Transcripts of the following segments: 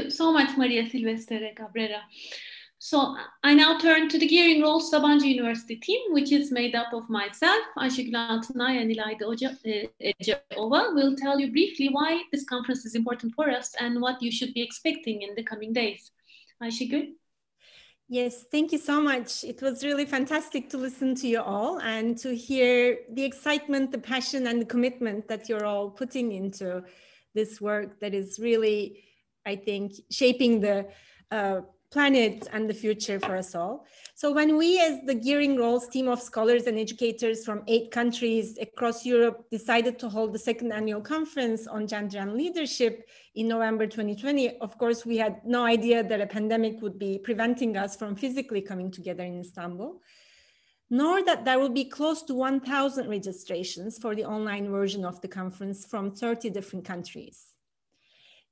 so much, Maria Silvestre Cabrera. So I now turn to the Gearing Roles Sabancı University team, which is made up of myself, Ayşe Altınay, and İlayda Eceova. Will tell you briefly why this conference is important for us and what you should be expecting in the coming days. Ayşe. Yes, thank you so much. It was really fantastic to listen to you all and to hear the excitement, the passion, and the commitment that you're all putting into this work that is really, I think, shaping the planet and the future for us all. So when we, as the Gearing Roles team of scholars and educators from 8 countries across Europe, decided to hold the 2nd annual conference on gender and leadership in November 2020, of course, we had no idea that a pandemic would be preventing us from physically coming together in Istanbul, nor that there will be close to 1,000 registrations for the online version of the conference from 30 different countries.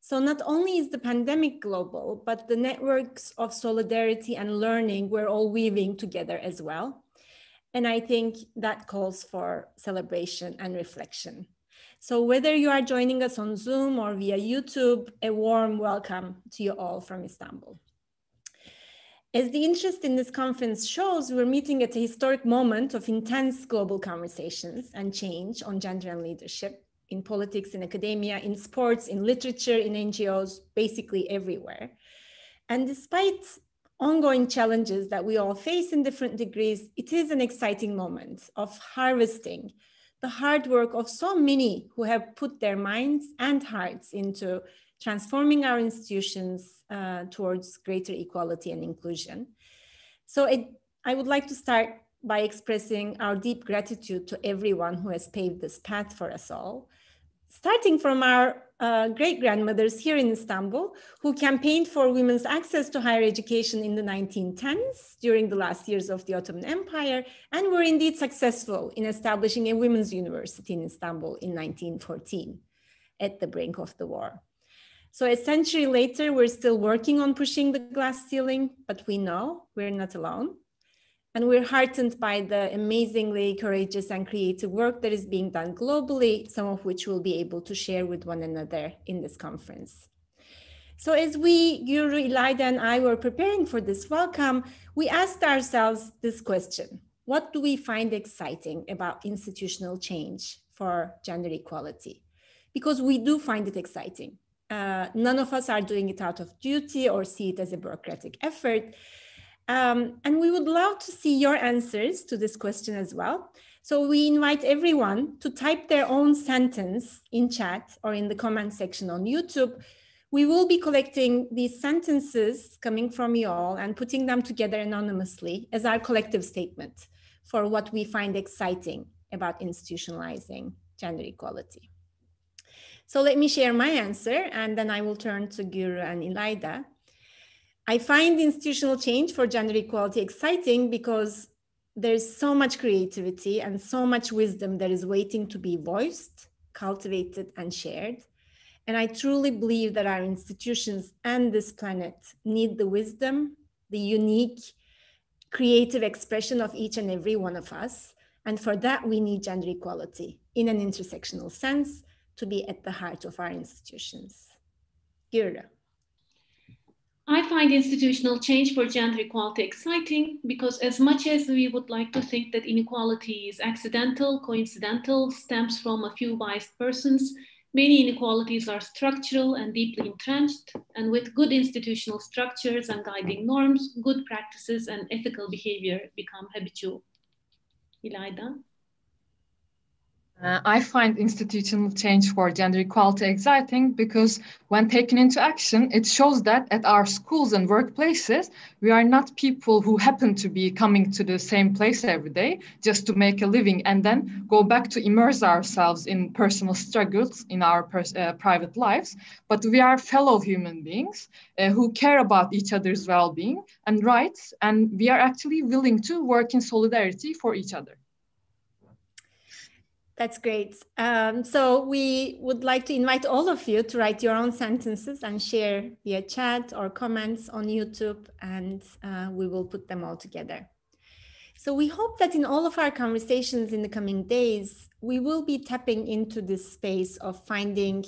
So not only is the pandemic global, but the networks of solidarity and learning we're all weaving together as well. And I think that calls for celebration and reflection. So whether you are joining us on Zoom or via YouTube, a warm welcome to you all from Istanbul. As the interest in this conference shows, we're meeting at a historic moment of intense global conversations and change on gender and leadership, in politics, in academia, in sports, in literature, in NGOs, basically everywhere. And despite ongoing challenges that we all face in different degrees, it is an exciting moment of harvesting the hard work of so many who have put their minds and hearts into transforming our institutions towards greater equality and inclusion. So I would like to start by expressing our deep gratitude to everyone who has paved this path for us all, starting from our great-grandmothers here in Istanbul, who campaigned for women's access to higher education in the 1910s during the last years of the Ottoman Empire, and were indeed successful in establishing a women's university in Istanbul in 1914 at the brink of the war. So a century later, we're still working on pushing the glass ceiling, but we know we're not alone. And we're heartened by the amazingly courageous and creative work that is being done globally, some of which we'll be able to share with one another in this conference. So as we, Guru, İlayda, and I were preparing for this welcome, we asked ourselves this question: what do we find exciting about institutional change for gender equality? Because we do find it exciting. None of us are doing it out of duty or see it as a bureaucratic effort. And we would love to see your answers to this question as well. So we invite everyone to type their own sentence in chat or in the comment section on YouTube. We will be collecting these sentences coming from you all and putting them together anonymously as our collective statement for what we find exciting about institutionalizing gender equality. So let me share my answer, and then I will turn to Guru and İlayda. I find institutional change for gender equality exciting because there's so much creativity and so much wisdom that is waiting to be voiced, cultivated, and shared. And I truly believe that our institutions and this planet need the wisdom, the unique, creative expression of each and every one of us. And for that, we need gender equality in an intersectional sense to be at the heart of our institutions. Guru. I find institutional change for gender equality exciting because as much as we would like to think that inequality is accidental, coincidental, stems from a few biased persons, many inequalities are structural and deeply entrenched, and with good institutional structures and guiding norms, good practices and ethical behavior become habitual. İlayda? I find institutional change for gender equality exciting because when taken into action, it shows that at our schools and workplaces, we are not people who happen to be coming to the same place every day just to make a living and then go back to immerse ourselves in personal struggles in our private lives, but we are fellow human beings who care about each other's well-being and rights, and we are actually willing to work in solidarity for each other. That's great. So we would like to invite all of you to write your own sentences and share via chat or comments on YouTube, and we will put them all together. So we hope that in all of our conversations in the coming days, we will be tapping into this space of finding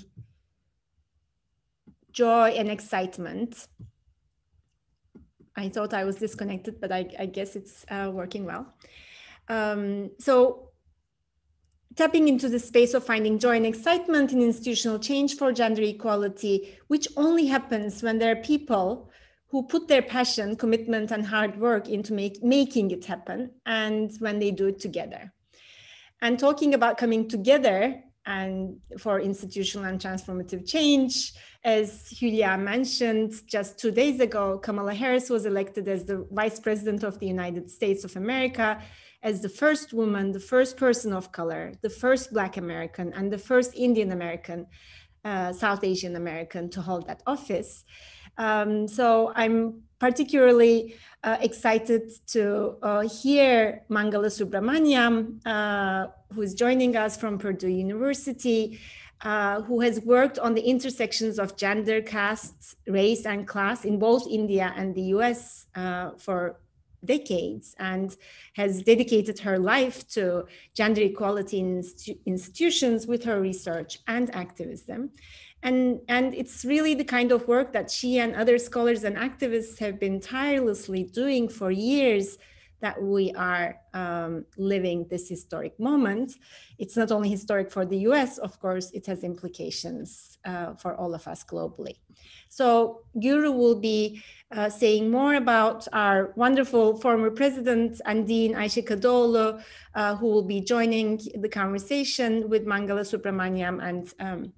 joy and excitement. I thought I was disconnected, but I guess it's working well. So tapping into the space of finding joy and excitement in institutional change for gender equality, which only happens when there are people who put their passion, commitment, and hard work into making it happen, and when they do it together. And talking about coming together and for institutional and transformative change, as Julia mentioned, just 2 days ago, Kamala Harris was elected as the Vice President of the United States of America, as the first woman, the first person of color, the first Black American, and the first Indian American, South Asian American to hold that office. So I'm particularly excited to hear Mangala Subramaniam, who is joining us from Purdue University, who has worked on the intersections of gender, caste, race, and class in both India and the US for decades, and has dedicated her life to gender equality in institutions with her research and activism. And it's really the kind of work that she and other scholars and activists have been tirelessly doing for years that we are living this historic moment. It's not only historic for the US, of course, it has implications for all of us globally. So Guru will be saying more about our wonderful former president and Dean Ayşe Kadıoğlu, who will be joining the conversation with Mangala Subramaniam and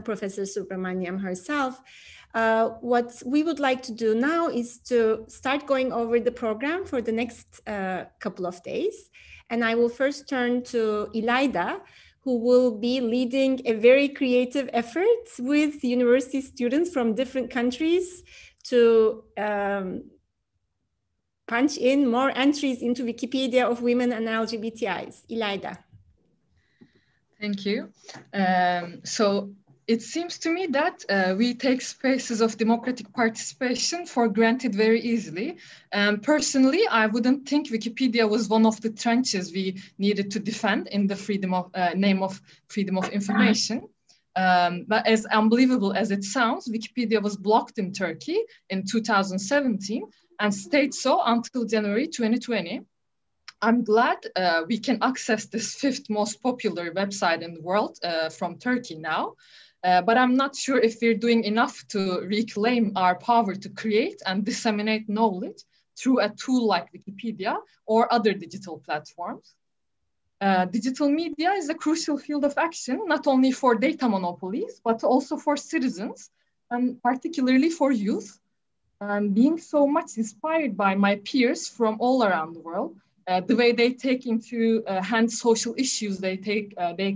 Professor Subramaniam herself. What we would like to do now is to start going over the program for the next couple of days. And I will first turn to İlayda, who will be leading a very creative effort with university students from different countries to punch in more entries into Wikipedia of women and LGBTIs. İlayda. Thank you. So it seems to me that we take spaces of democratic participation for granted very easily. Personally, I wouldn't think Wikipedia was one of the trenches we needed to defend in the name of freedom of information. But as unbelievable as it sounds, Wikipedia was blocked in Turkey in 2017 and stayed so until January 2020. I'm glad we can access this 5th most popular website in the world from Turkey now. But I'm not sure if we're doing enough to reclaim our power to create and disseminate knowledge through a tool like Wikipedia or other digital platforms. Digital media is a crucial field of action, not only for data monopolies, but also for citizens, and particularly for youth. And being so much inspired by my peers from all around the world, the way they take into hand social issues they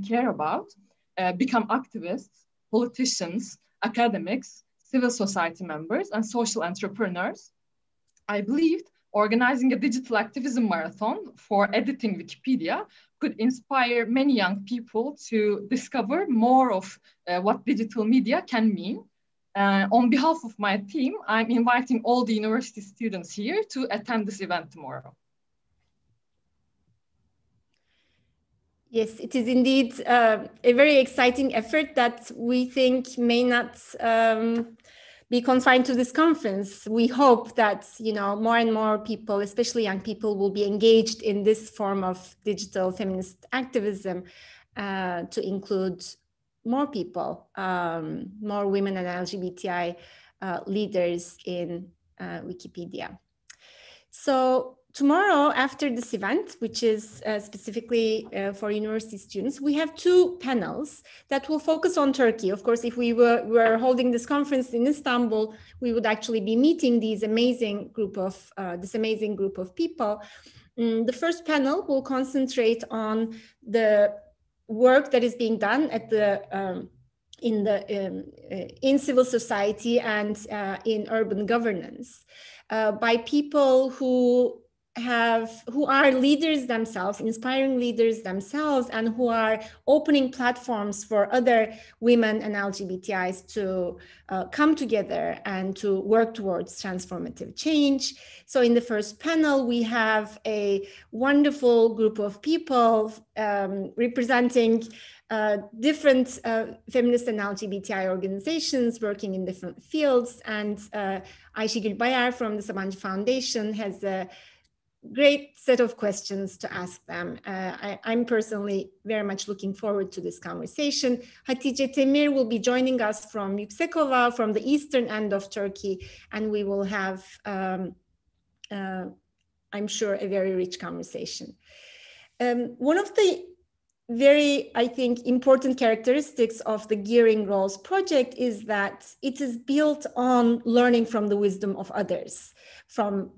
care about, become activists, politicians, academics, civil society members, and social entrepreneurs. I believed organizing a digital activism marathon for editing Wikipedia could inspire many young people to discover more of what digital media can mean. On behalf of my team, I'm inviting all the university students here to attend this event tomorrow. Yes, it is indeed a very exciting effort that we think may not be confined to this conference. We hope that, you know, more and more people, especially young people, will be engaged in this form of digital feminist activism to include more people, more women and LGBTI leaders in Wikipedia. So tomorrow, after this event, which is specifically for university students, we have 2 panels that will focus on Turkey. Of course, if we were holding this conference in Istanbul, we would actually be meeting this amazing group of people. The first panel will concentrate on the work that is being done at the in civil society and in urban governance by people who who are leaders themselves, inspiring leaders themselves, and who are opening platforms for other women and LGBTIs to come together and to work towards transformative change. So in the first panel, we have a wonderful group of people representing different feminist and LGBTI organizations working in different fields. And Ayşe Gülbayar from the Sabancı Foundation has a great set of questions to ask them. I'm personally very much looking forward to this conversation. Hatice Temir will be joining us from Yüksekova, from the eastern end of Turkey, and we will have, I'm sure, a very rich conversation. One of the very, I think, important characteristics of the Gearing Roles project is that it is built on learning from the wisdom of others, from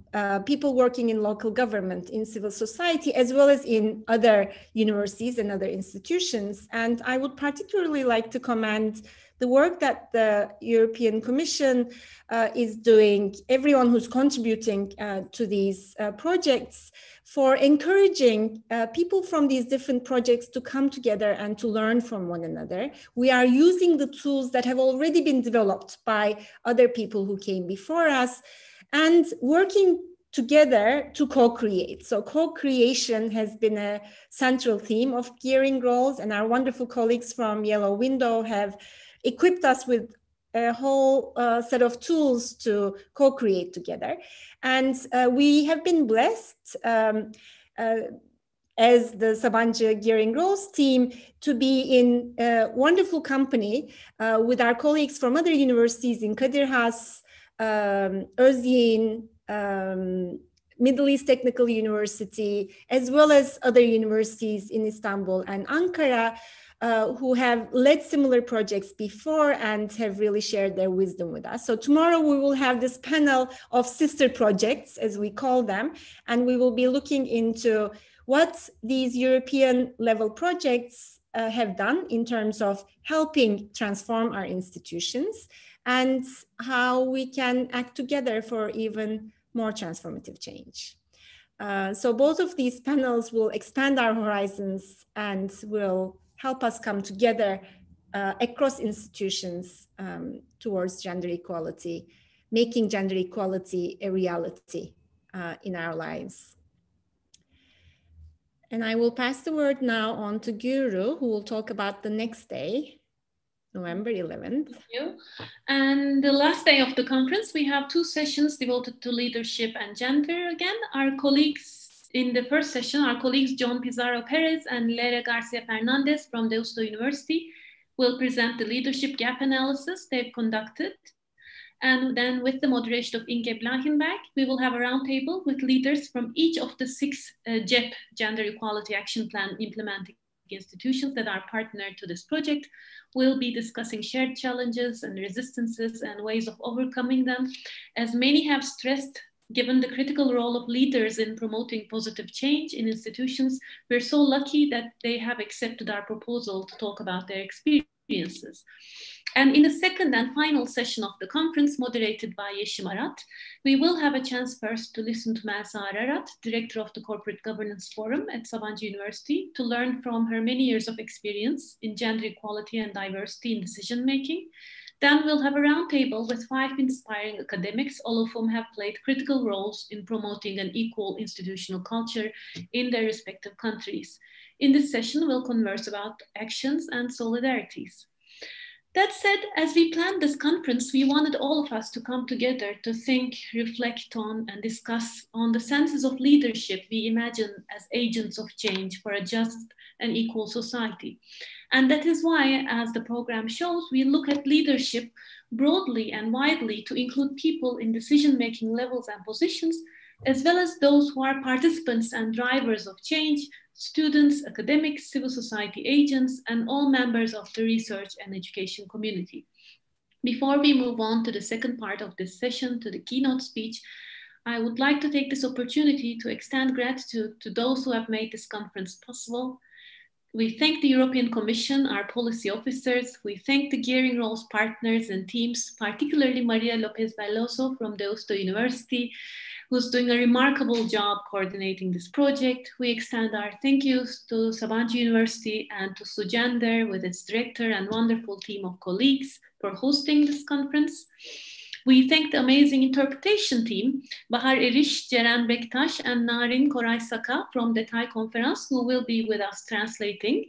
people working in local government, in civil society, as well as in other universities and other institutions. And I would particularly like to commend the work that the European Commission is doing, everyone who's contributing to these projects, for encouraging people from these different projects to come together and to learn from one another. We are using the tools that have already been developed by other people who came before us and working together to co-create. So co-creation has been a central theme of Gearing Roles, and our wonderful colleagues from Yellow Window have equipped us with a whole set of tools to co-create together. And we have been blessed as the Sabancı Gearing Roles team to be in wonderful company with our colleagues from other universities in Kadir Has, Özyeğin, Middle East Technical University, as well as other universities in Istanbul and Ankara, who have led similar projects before and have really shared their wisdom with us. So tomorrow we will have this panel of sister projects, as we call them, and we will be looking into what these European level projects have done in terms of helping transform our institutions and how we can act together for even more transformative change. So both of these panels will expand our horizons and will help us come together across institutions towards gender equality, making gender equality a reality in our lives. And I will pass the word now on to Guru, who will talk about the next day, November 11th. Thank you. And the last day of the conference, we have two sessions devoted to leadership and gender. Again, our colleagues in the first session, our colleagues John Pizarro Perez and Lera Garcia Fernandez from Deusto University will present the leadership gap analysis they've conducted. And then with the moderation of Inge Blachenberg, we will have a roundtable with leaders from each of the 6 GEP, Gender Equality Action Plan implementing institutions that are partnered to this project. We'll be discussing shared challenges and resistances and ways of overcoming them. As many have stressed, given the critical role of leaders in promoting positive change in institutions, we're so lucky that they have accepted our proposal to talk about their experiences. And in the second and final session of the conference, moderated by Yeşim Arat, we will have a chance first to listen to Melsa Ararat, Director of the Corporate Governance Forum at Sabancı University, to learn from her many years of experience in gender equality and diversity in decision-making. Then we'll have a roundtable with 5 inspiring academics, all of whom have played critical roles in promoting an equal institutional culture in their respective countries. In this session, we'll converse about actions and solidarities. That said, as we planned this conference, we wanted all of us to come together to think, reflect on, and discuss on the senses of leadership we imagine as agents of change for a just and equal society. And that is why, as the program shows, we look at leadership broadly and widely to include people in decision-making levels and positions, as well as those who are participants and drivers of change, students, academics, civil society agents, and all members of the research and education community. Before we move on to the second part of this session, to the keynote speech, I would like to take this opportunity to extend gratitude to those who have made this conference possible. We thank the European Commission, our policy officers. We thank the Gearing Roles partners and teams, particularly Maria Lopez Veloso from Deusto University, who's doing a remarkable job coordinating this project. We extend our thank yous to Sabancı University and to Sugender with its director and wonderful team of colleagues for hosting this conference. We thank the amazing interpretation team, Bahar Eriş, Ceren Bektaş, and Narin Koray Saka from the Thai conference, who will be with us translating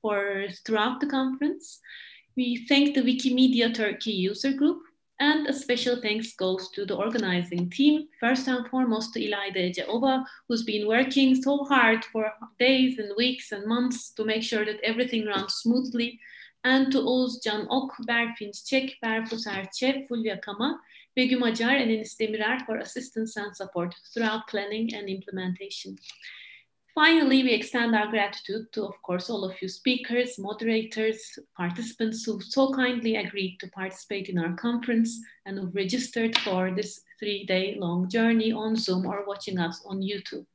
throughout the conference. We thank the Wikimedia Turkey user group, and a special thanks goes to the organizing team, first and foremost to İlayda Eceova, who's been working so hard for days and weeks and months to make sure that everything runs smoothly, and to Oğuz Can Ok, Berfin Çek, Berfu Serçe, Fulya Kama, Begüm Acar, and Enis Demirer for assistance and support throughout planning and implementation. Finally, we extend our gratitude to, of course, all of you speakers, moderators, participants who so kindly agreed to participate in our conference and who've registered for this 3-day-long journey on Zoom or watching us on YouTube.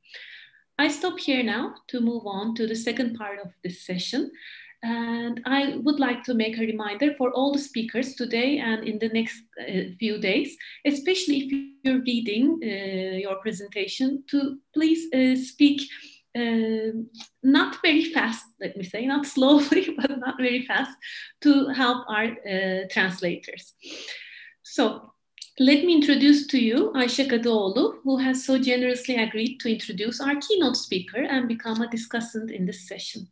I stop here now to move on to the second part of this session. And I would like to make a reminder for all the speakers today and in the next few days, especially if you're reading your presentation, to please speak not very fast, let me say, not slowly, but not very fast, to help our translators. So let me introduce to you Ayşe Kadıoğlu, who has so generously agreed to introduce our keynote speaker and become a discussant in this session.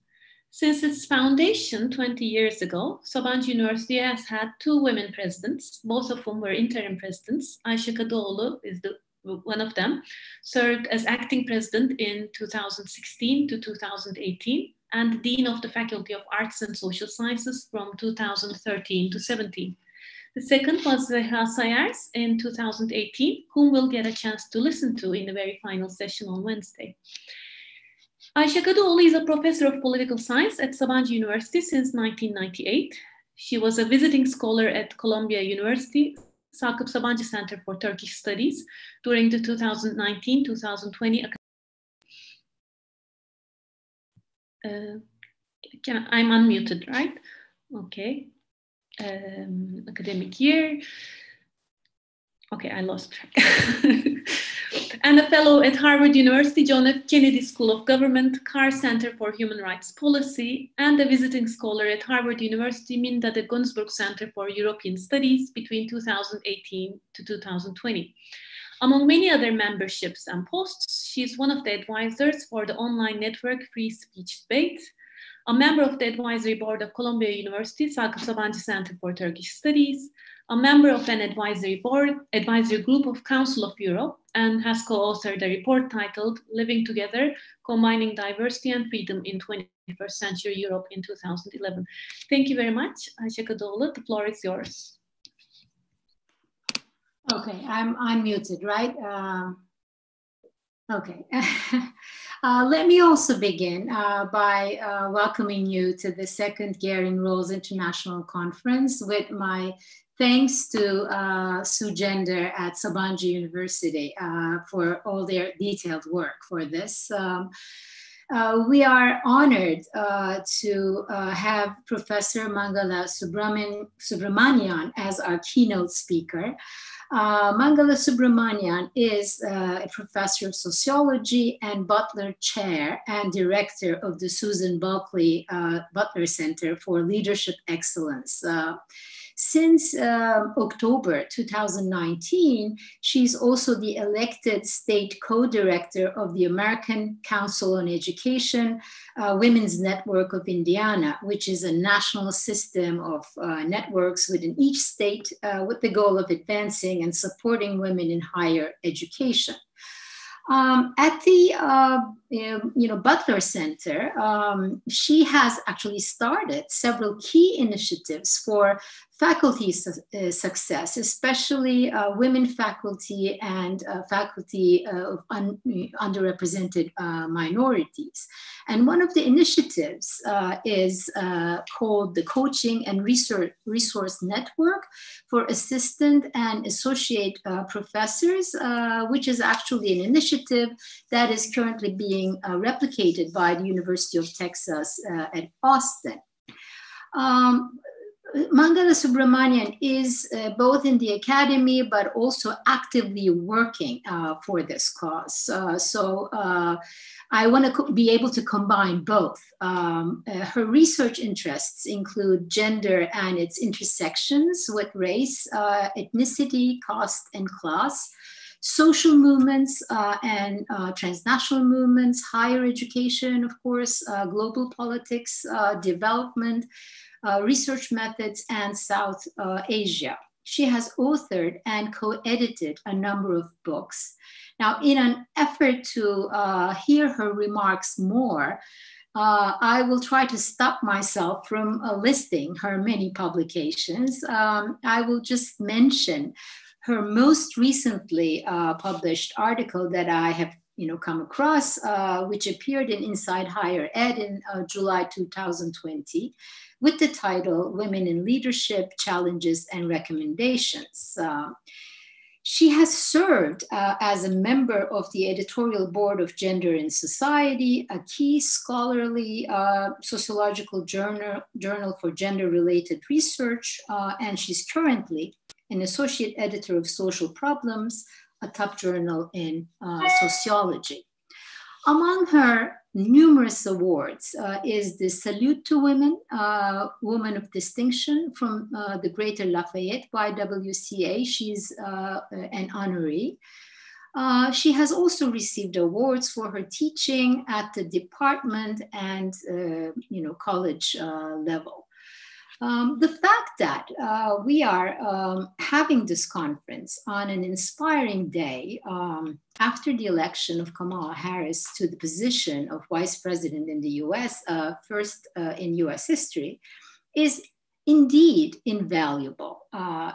Since its foundation 20 years ago, Sabancı University has had 2 women presidents, both of whom were interim presidents. Ayşe Kadıoğlu is one of them, served as acting president in 2016 to 2018, and dean of the Faculty of Arts and Social Sciences from 2013 to 17. The second was Zehra Sayers in 2018, whom we'll get a chance to listen to in the very final session on Wednesday. Ayşe Kadıoğlu is a professor of political science at Sabancı University since 1998. She was a visiting scholar at Columbia University, Sakıp Sabancı Center for Turkish Studies during the 2019-2020 I'm unmuted, right? Okay. Academic year. Okay, I lost track. And a fellow at Harvard University, John F. Kennedy School of Government, Carr Center for Human Rights Policy, and a visiting scholar at Harvard University, Minda de Gunsberg Center for European Studies between 2018 to 2020. Among many other memberships and posts, she is one of the advisors for the online network Free Speech Debate, a member of the advisory board of Columbia University, Sakıp Sabancı Center for Turkish Studies, a member of an advisory group of Council of Europe, and has co-authored a report titled Living Together, Combining Diversity and Freedom in 21st Century Europe in 2011. Thank you very much, Ayşe Kadıoğlu. The floor is yours. Okay, I'm muted, right? Okay. Let me also begin by welcoming you to the second Gearing Roles International Conference with my thanks to Sugender at Sabancı University for all their detailed work for this. We are honored to have Professor Mangala Subramaniam as our keynote speaker. Mangala Subramaniam is a professor of sociology and Butler Chair and director of the Susan Bulkeley Butler Center for Leadership Excellence. Since October 2019, she's also the elected state co-director of the American Council on Education Women's Network of Indiana, which is a national system of networks within each state with the goal of advancing and supporting women in higher education. At the Butler Center, she has actually started several key initiatives for faculty success, especially women faculty and faculty of underrepresented minorities. And one of the initiatives is called the Coaching and Resource Network for Assistant and Associate Professors, which is actually an initiative that is currently being replicated by the University of Texas at Austin. Mangala Subramaniam is both in the academy, but also actively working for this cause. So I want to be able to combine both. Her research interests include gender and its intersections with race, ethnicity, caste, and class, social movements and transnational movements, higher education, of course, global politics, development, research methods, and South Asia. She has authored and co-edited a number of books. Now, in an effort to hear her remarks more, I will try to stop myself from listing her many publications. I will just mention her most recently published article that I have come across, which appeared in Inside Higher Ed in July 2020, with the title Women in Leadership, Challenges and Recommendations. She has served as a member of the editorial board of Gender in Society, a key scholarly sociological journal for gender-related research, and she's currently an associate editor of Social Problems, a top journal in sociology. Among her numerous awards is the Salute to Women, Woman of Distinction from the Greater Lafayette YWCA. She's an honoree. She has also received awards for her teaching at the department and college level. The fact that we are having this conference on an inspiring day after the election of Kamala Harris to the position of vice president in the US, first in US history, is indeed invaluable,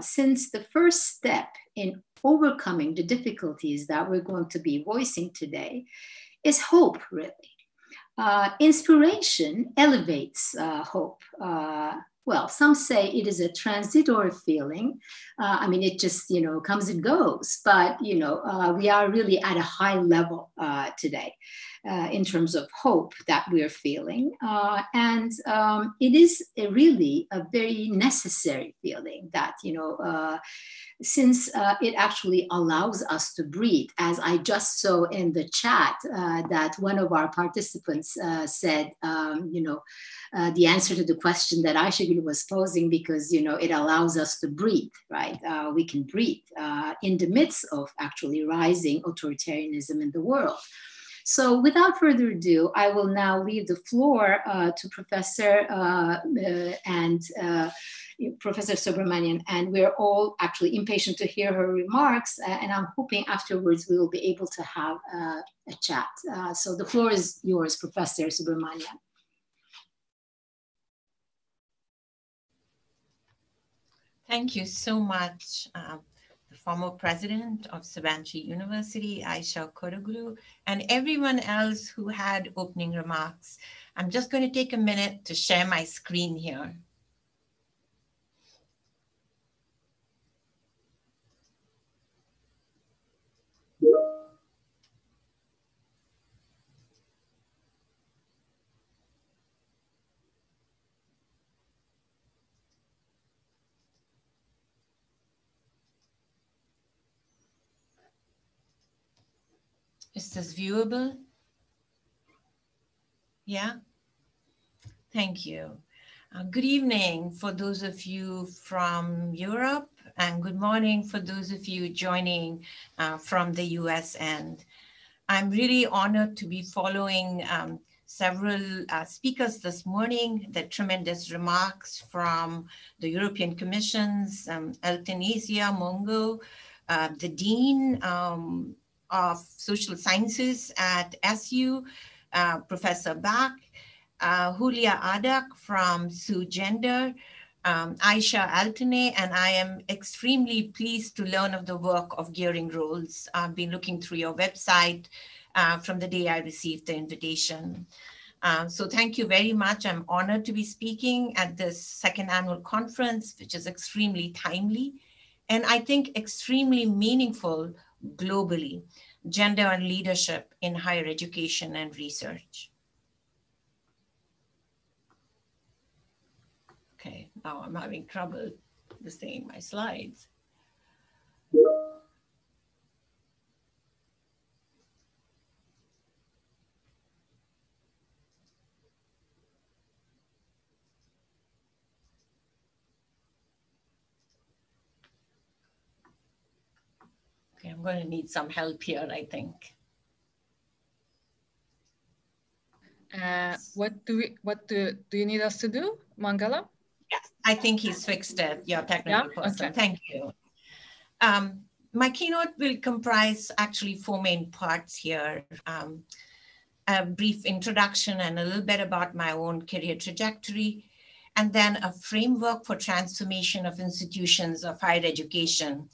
since the first step in overcoming the difficulties that we're going to be voicing today is hope, really. Inspiration elevates hope. Well, some say it is a transitory feeling. I mean, it just, comes and goes, but, we are really at a high level today in terms of hope that we're feeling. And it is really a very necessary feeling that, since it actually allows us to breathe, as I just saw in the chat that one of our participants said, the answer to the question that Ayşe was posing, because, it allows us to breathe, right? We can breathe in the midst of actually rising authoritarianism in the world. So without further ado, I will now leave the floor to Professor Professor Subramaniam, and we're all actually impatient to hear her remarks, and I'm hoping afterwards we will be able to have a chat. So the floor is yours, Professor Subramaniam. Thank you so much, the former president of Sabancı University, Ayşe, and everyone else who had opening remarks. I'm just going to take a minute to share my screen here. Is this viewable? Yeah? Thank you. Good evening for those of you from Europe, and good morning for those of you joining from the US end. I'm really honored to be following several speakers this morning, the tremendous remarks from the European Commission's Euthanasia Mongo, the Dean of Social Sciences at SU, Professor Bach, Julia Adak from SU Gender, Ayşe Altine, and I am extremely pleased to learn of the work of Gearing Roles. I've been looking through your website from the day I received the invitation. So thank you very much. I'm honored to be speaking at this second annual conference, which is extremely timely and I think extremely meaningful globally, gender and leadership in higher education and research. Okay, now I'm having trouble seeing my slides. Okay, I'm going to need some help here, I think. What do you need us to do, Mangala? Yes, I think he's fixed it. You're a technical person. Okay. Thank you. My keynote will comprise actually 4 main parts here. A brief introduction and a little bit about my own career trajectory, and then a framework for transformation of institutions of higher education.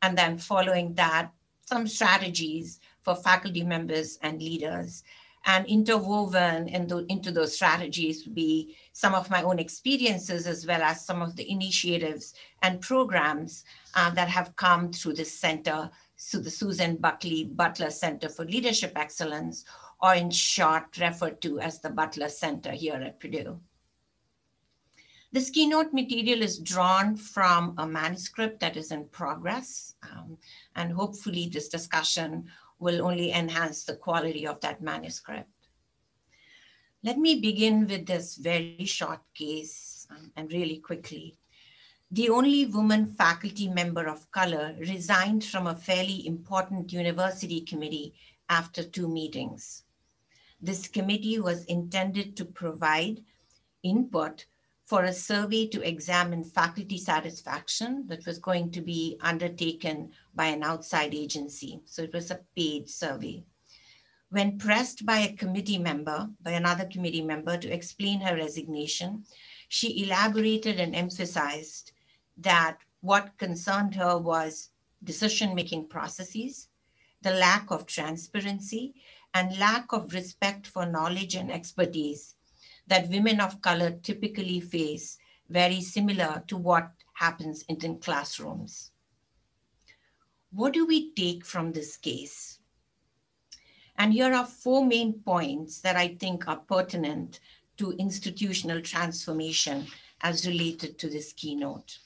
And then following that, some strategies for faculty members and leaders. And interwoven into those strategies would be some of my own experiences, as well as some of the initiatives and programs that have come through this center, so the Susan Butler Center for Leadership Excellence, or in short referred to as the Butler Center here at Purdue. This keynote material is drawn from a manuscript that is in progress, and hopefully this discussion will only enhance the quality of that manuscript. Let me begin with this very short case and really quickly. The only woman faculty member of color resigned from a fairly important university committee after 2 meetings. This committee was intended to provide input for a survey to examine faculty satisfaction that was going to be undertaken by an outside agency. So it was a paid survey. When pressed by another committee member to explain her resignation, she elaborated and emphasized that what concerned her was decision-making processes, the lack of transparency, and lack of respect for knowledge and expertise that women of color typically face, very similar to what happens in classrooms. What do we take from this case? And here are 4 main points that I think are pertinent to institutional transformation as related to this keynote.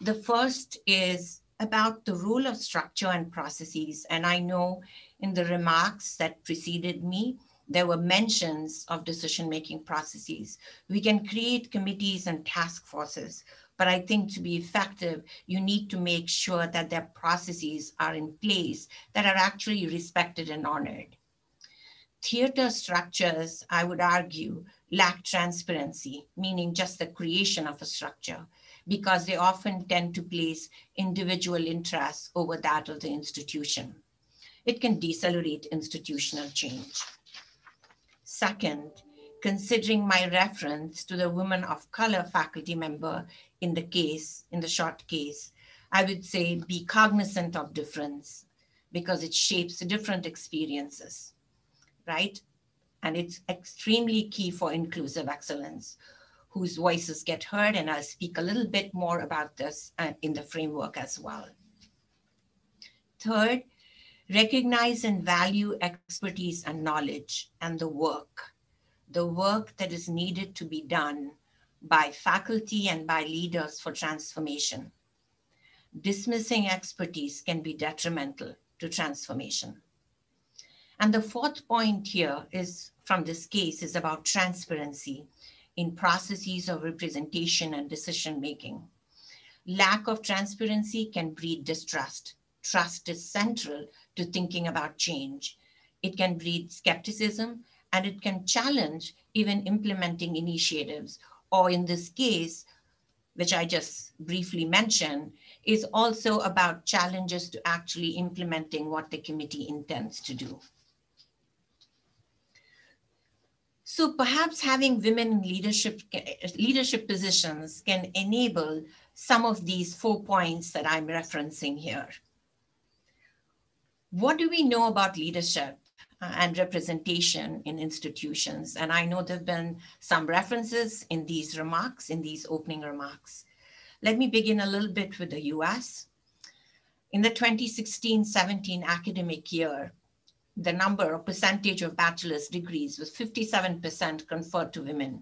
The first is about the role of structure and processes. And I know in the remarks that preceded me, there were mentions of decision-making processes. We can create committees and task forces, but I think to be effective, you need to make sure that their processes are in place that are actually respected and honored. Theater structures, I would argue, lack transparency, meaning just the creation of a structure, because they often tend to place individual interests over that of the institution. It can decelerate institutional change. Second, considering my reference to the woman of color faculty member in the short case, I would say be cognizant of difference because it shapes different experiences, right? And it's extremely key for inclusive excellence, whose voices get heard, and I'll speak a little bit more about this in the framework as well. Third, recognize and value expertise and knowledge and the work that is needed to be done by faculty and by leaders for transformation. Dismissing expertise can be detrimental to transformation. And the 4th point here is from this case is about transparency in processes of representation and decision-making. Lack of transparency can breed distrust. Trust is central to thinking about change. It can breed skepticism, and it can challenge even implementing initiatives, or in this case, which I just briefly mentioned, is also about challenges to actually implementing what the committee intends to do. So perhaps having women in leadership positions can enable some of these 4 points that I'm referencing here. What do we know about leadership and representation in institutions? And I know there have been some references in these remarks, in these opening remarks. Let me begin a little bit with the US. In the 2016-17 academic year, the number or percentage of bachelor's degrees was 57% conferred to women.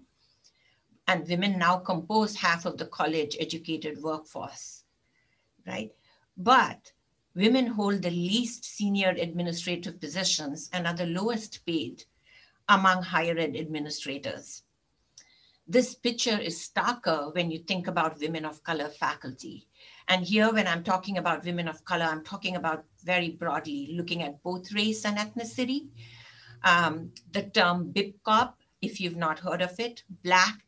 And women now compose half of the college educated workforce, right? But women hold the least senior administrative positions and are the lowest paid among higher ed administrators. This picture is starker when you think about women of color faculty. And here, when I'm talking about women of color, I'm talking about very broadly looking at both race and ethnicity. The term BIPOC, if you've not heard of it, Black,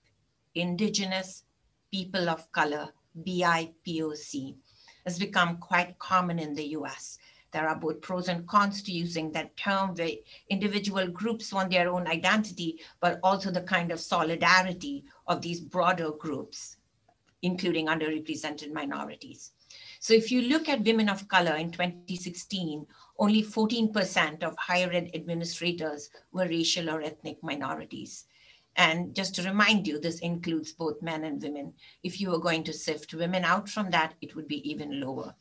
Indigenous, People of Color, BIPOC, has become quite common in the US. There are both pros and cons to using that term where individual groups want their own identity, but also the kind of solidarity of these broader groups, including underrepresented minorities. So if you look at women of color in 2016, only 14% of higher ed administrators were racial or ethnic minorities. And just to remind you, this includes both men and women. If you were going to sift women out from that, it would be even lower.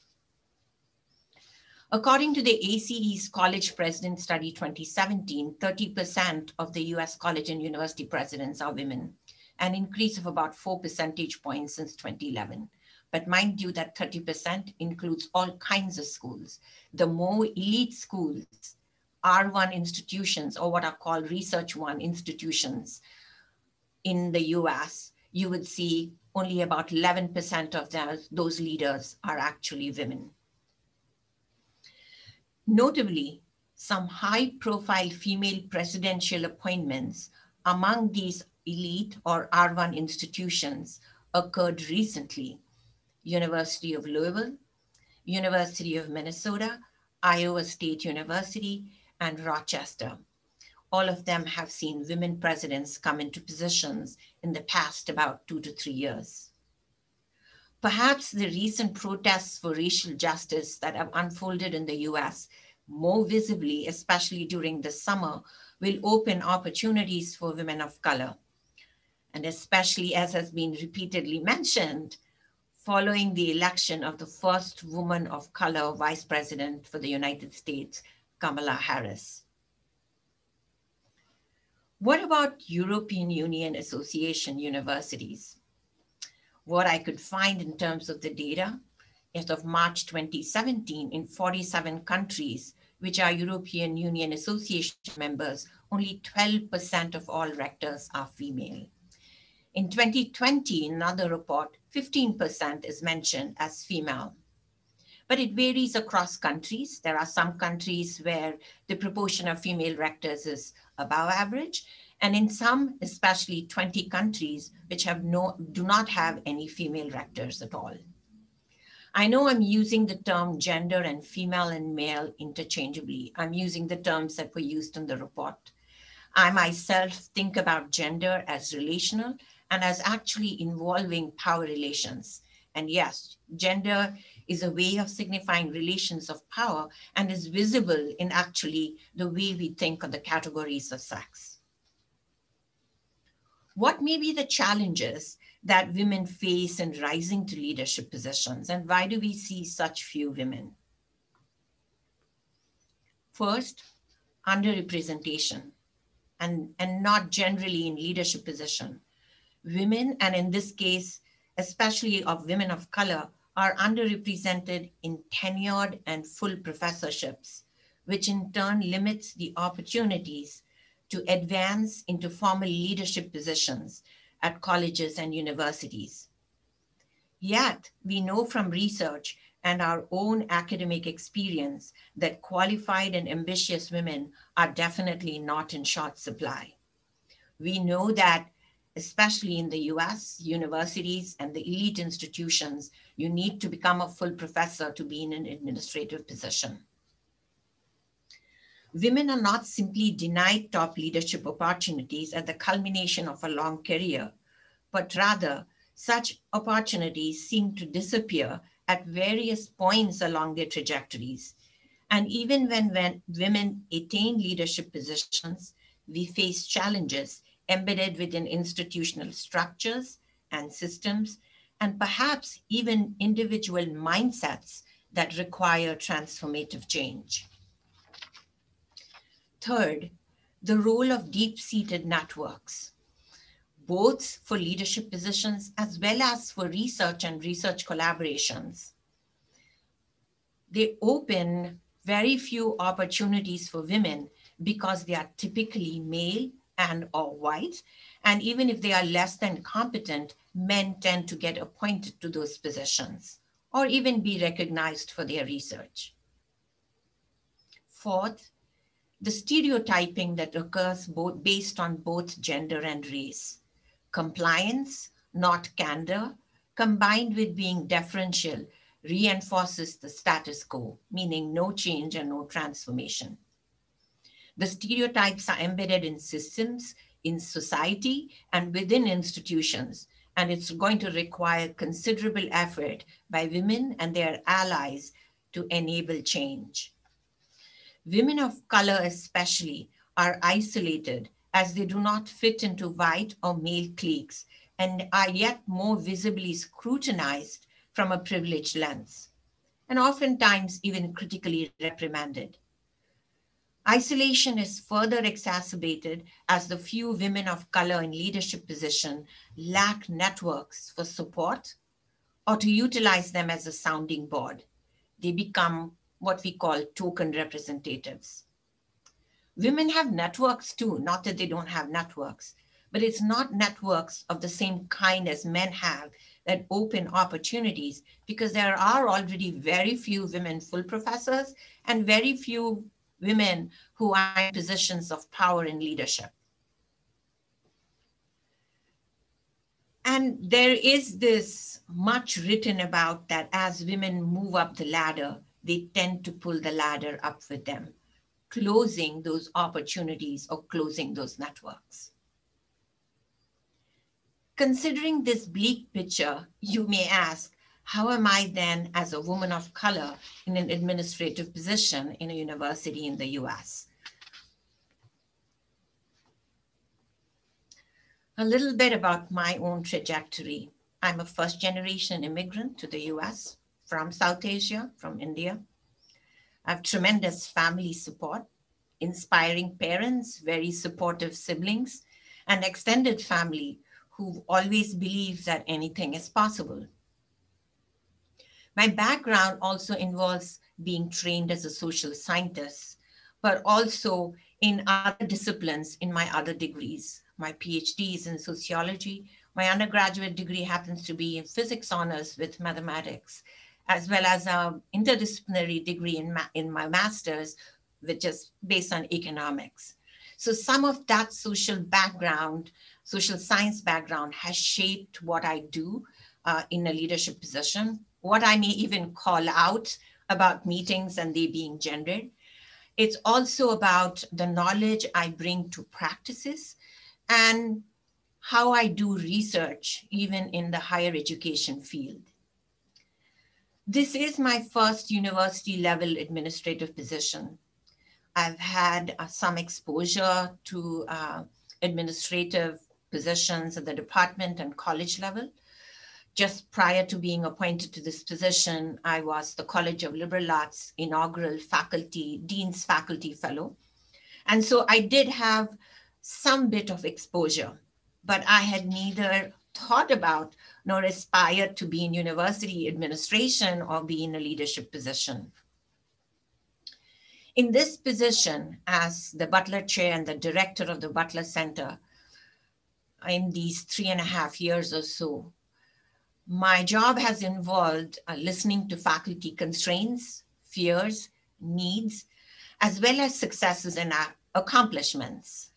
According to the ACE's College President Study 2017, 30% of the US college and university presidents are women, an increase of about 4 percentage points since 2011. But mind you that 30% includes all kinds of schools. The more elite schools, R1 institutions, or what are called Research 1 institutions in the US, you would see only about 11% of those leaders are actually women. Notably, some high-profile female presidential appointments among these elite or R1 institutions occurred recently. University of Louisville, University of Minnesota, Iowa State University, and Rochester. All of them have seen women presidents come into positions in the past about 2 to 3 years. Perhaps the recent protests for racial justice that have unfolded in the US more visibly, especially during the summer, will open opportunities for women of color. And especially, as has been repeatedly mentioned, following the election of the first woman of color vice president for the United States, Kamala Harris. What about European Union Association universities? What I could find in terms of the data as of March 2017 in 47 countries, which are European Union Association members, only 12% of all rectors are female. In 2020, in another report, 15% is mentioned as female. But it varies across countries. There are some countries where the proportion of female rectors is above average, and in some, especially 20 countries, which do not have any female rectors at all. I know I'm using the term gender and female and male interchangeably. I'm using the terms that were used in the report. I myself think about gender as relational and as actually involving power relations. And yes, gender is a way of signifying relations of power and is visible in actually the way we think of the categories of sex. What may be the challenges that women face in rising to leadership positions, and why do we see such few women? First, underrepresentation, and not generally in leadership position. Women, and in this case, especially of women of color, are underrepresented in tenured and full professorships, which in turn limits the opportunities to advance into formal leadership positions at colleges and universities. Yet, we know from research and our own academic experience that qualified and ambitious women are definitely not in short supply. We know that, especially in the US, universities and the elite institutions, you need to become a full professor to be in an administrative position. Women are not simply denied top leadership opportunities at the culmination of a long career, but rather such opportunities seem to disappear at various points along their trajectories. And even when women attain leadership positions, we face challenges embedded within institutional structures and systems, and perhaps even individual mindsets that require transformative change. Third, the role of deep-seated networks, both for leadership positions as well as for research and research collaborations. They open very few opportunities for women because they are typically male and or white. And even if they are less than competent, men tend to get appointed to those positions or even be recognized for their research. Fourth, the stereotyping that occurs based on both gender and race. Compliance, not candor, combined with being deferential, reinforces the status quo, meaning no change and no transformation. The stereotypes are embedded in systems, in society, and within institutions, and it's going to require considerable effort by women and their allies to enable change. Women of color especially are isolated as they do not fit into white or male cliques and are yet more visibly scrutinized from a privileged lens, and oftentimes even critically reprimanded. Isolation is further exacerbated as the few women of color in leadership positions lack networks for support or to utilize them as a sounding board. They become what we call token representatives. Women have networks too, not that they don't have networks, but it's not networks of the same kind as men have that open opportunities, because there are already very few women full professors and very few women who are in positions of power and leadership. And there is this much written about that as women move up the ladder, they tend to pull the ladder up with them, closing those opportunities or closing those networks. Considering this bleak picture, you may ask, how am I then as a woman of color in an administrative position in a university in the US? A little bit about my own trajectory. I'm a first-generation immigrant to the US from South Asia, from India. I have tremendous family support, inspiring parents, very supportive siblings, and extended family who always believe that anything is possible. My background also involves being trained as a social scientist, but also in other disciplines in my other degrees. My PhD is in sociology. My undergraduate degree happens to be in physics honors with mathematics, as well as an interdisciplinary degree in my master's, which is based on economics. So some of that social background, social science background, has shaped what I do in a leadership position, what I may even call out about meetings and they being gendered. It's also about the knowledge I bring to practices and how I do research, even in the higher education field. This is my first university level administrative position. I've had some exposure to administrative positions at the department and college level. Just prior to being appointed to this position, I was the College of Liberal Arts inaugural Dean's Faculty Fellow. And so I did have some bit of exposure, but I had neither thought about nor aspired to be in university administration or be in a leadership position. In this position, as the Butler Chair and the Director of the Butler Center, in these 3.5 years or so, my job has involved listening to faculty constraints, fears, needs, as well as successes and accomplishments.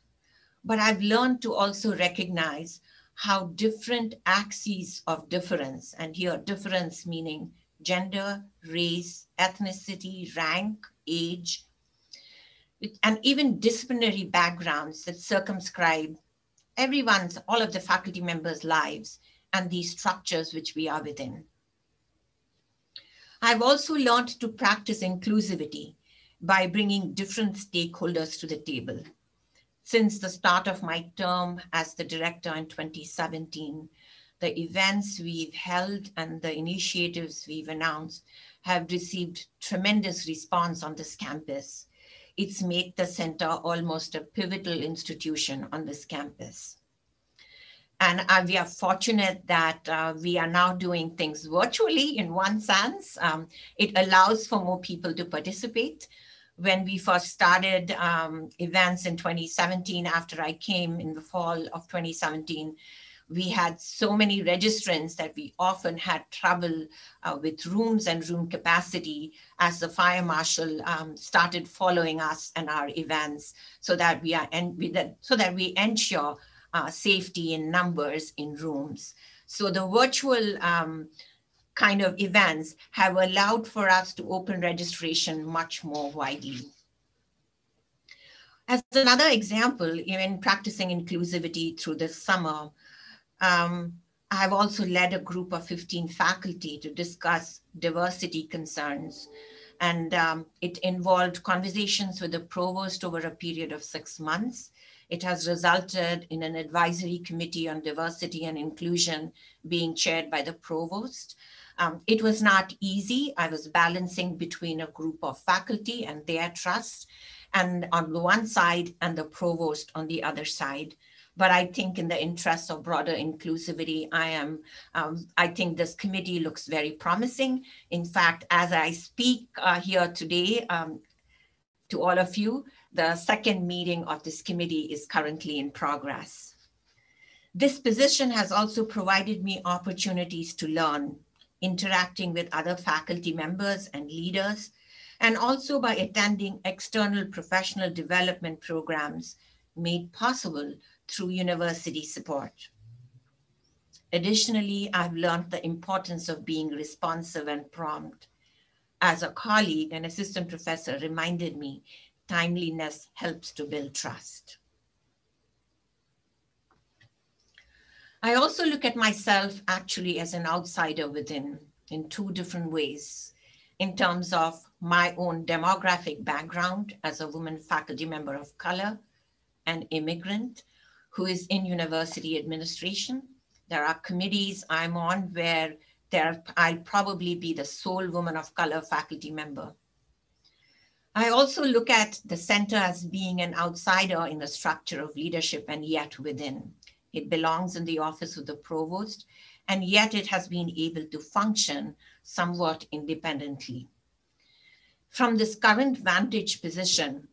But I've learned to also recognize how different axes of difference, and here difference meaning gender, race, ethnicity, rank, age, and even disciplinary backgrounds that circumscribe all of the faculty members' lives and these structures which we are within. I've also learned to practice inclusivity by bringing different stakeholders to the table. Since the start of my term as the director in 2017, the events we've held and the initiatives we've announced have received tremendous response on this campus. It's made the center almost a pivotal institution on this campus. And we are fortunate that we are now doing things virtually in one sense. It allows for more people to participate. When we first started events in 2017, after I came in the fall of 2017, we had so many registrants that we often had trouble with rooms and room capacity as the fire marshal started following us and our events, so that we ensure safety in numbers in rooms. So the virtual kind of events have allowed for us to open registration much more widely. As another example, in practicing inclusivity through the summer, I've also led a group of 15 faculty to discuss diversity concerns. And it involved conversations with the provost over a period of 6 months. It has resulted in an advisory committee on diversity and inclusion being chaired by the provost. It was not easy. I was balancing between a group of faculty and their trust, and on the one side and the provost on the other side. But I think in the interest of broader inclusivity, I think this committee looks very promising. In fact, as I speak here today to all of you, the second meeting of this committee is currently in progress. This position has also provided me opportunities to learn, interacting with other faculty members and leaders, and also by attending external professional development programs made possible through university support. Additionally, I've learned the importance of being responsive and prompt. As a colleague, an assistant professor reminded me, timeliness helps to build trust. I also look at myself actually as an outsider within in two different ways, in terms of my own demographic background as a woman faculty member of color, an immigrant who is in university administration. There are committees I'm on where I'll probably be the sole woman of color faculty member. I also look at the center as being an outsider in the structure of leadership and yet within. It belongs in the office of the provost, and yet it has been able to function somewhat independently. From this current vantage position,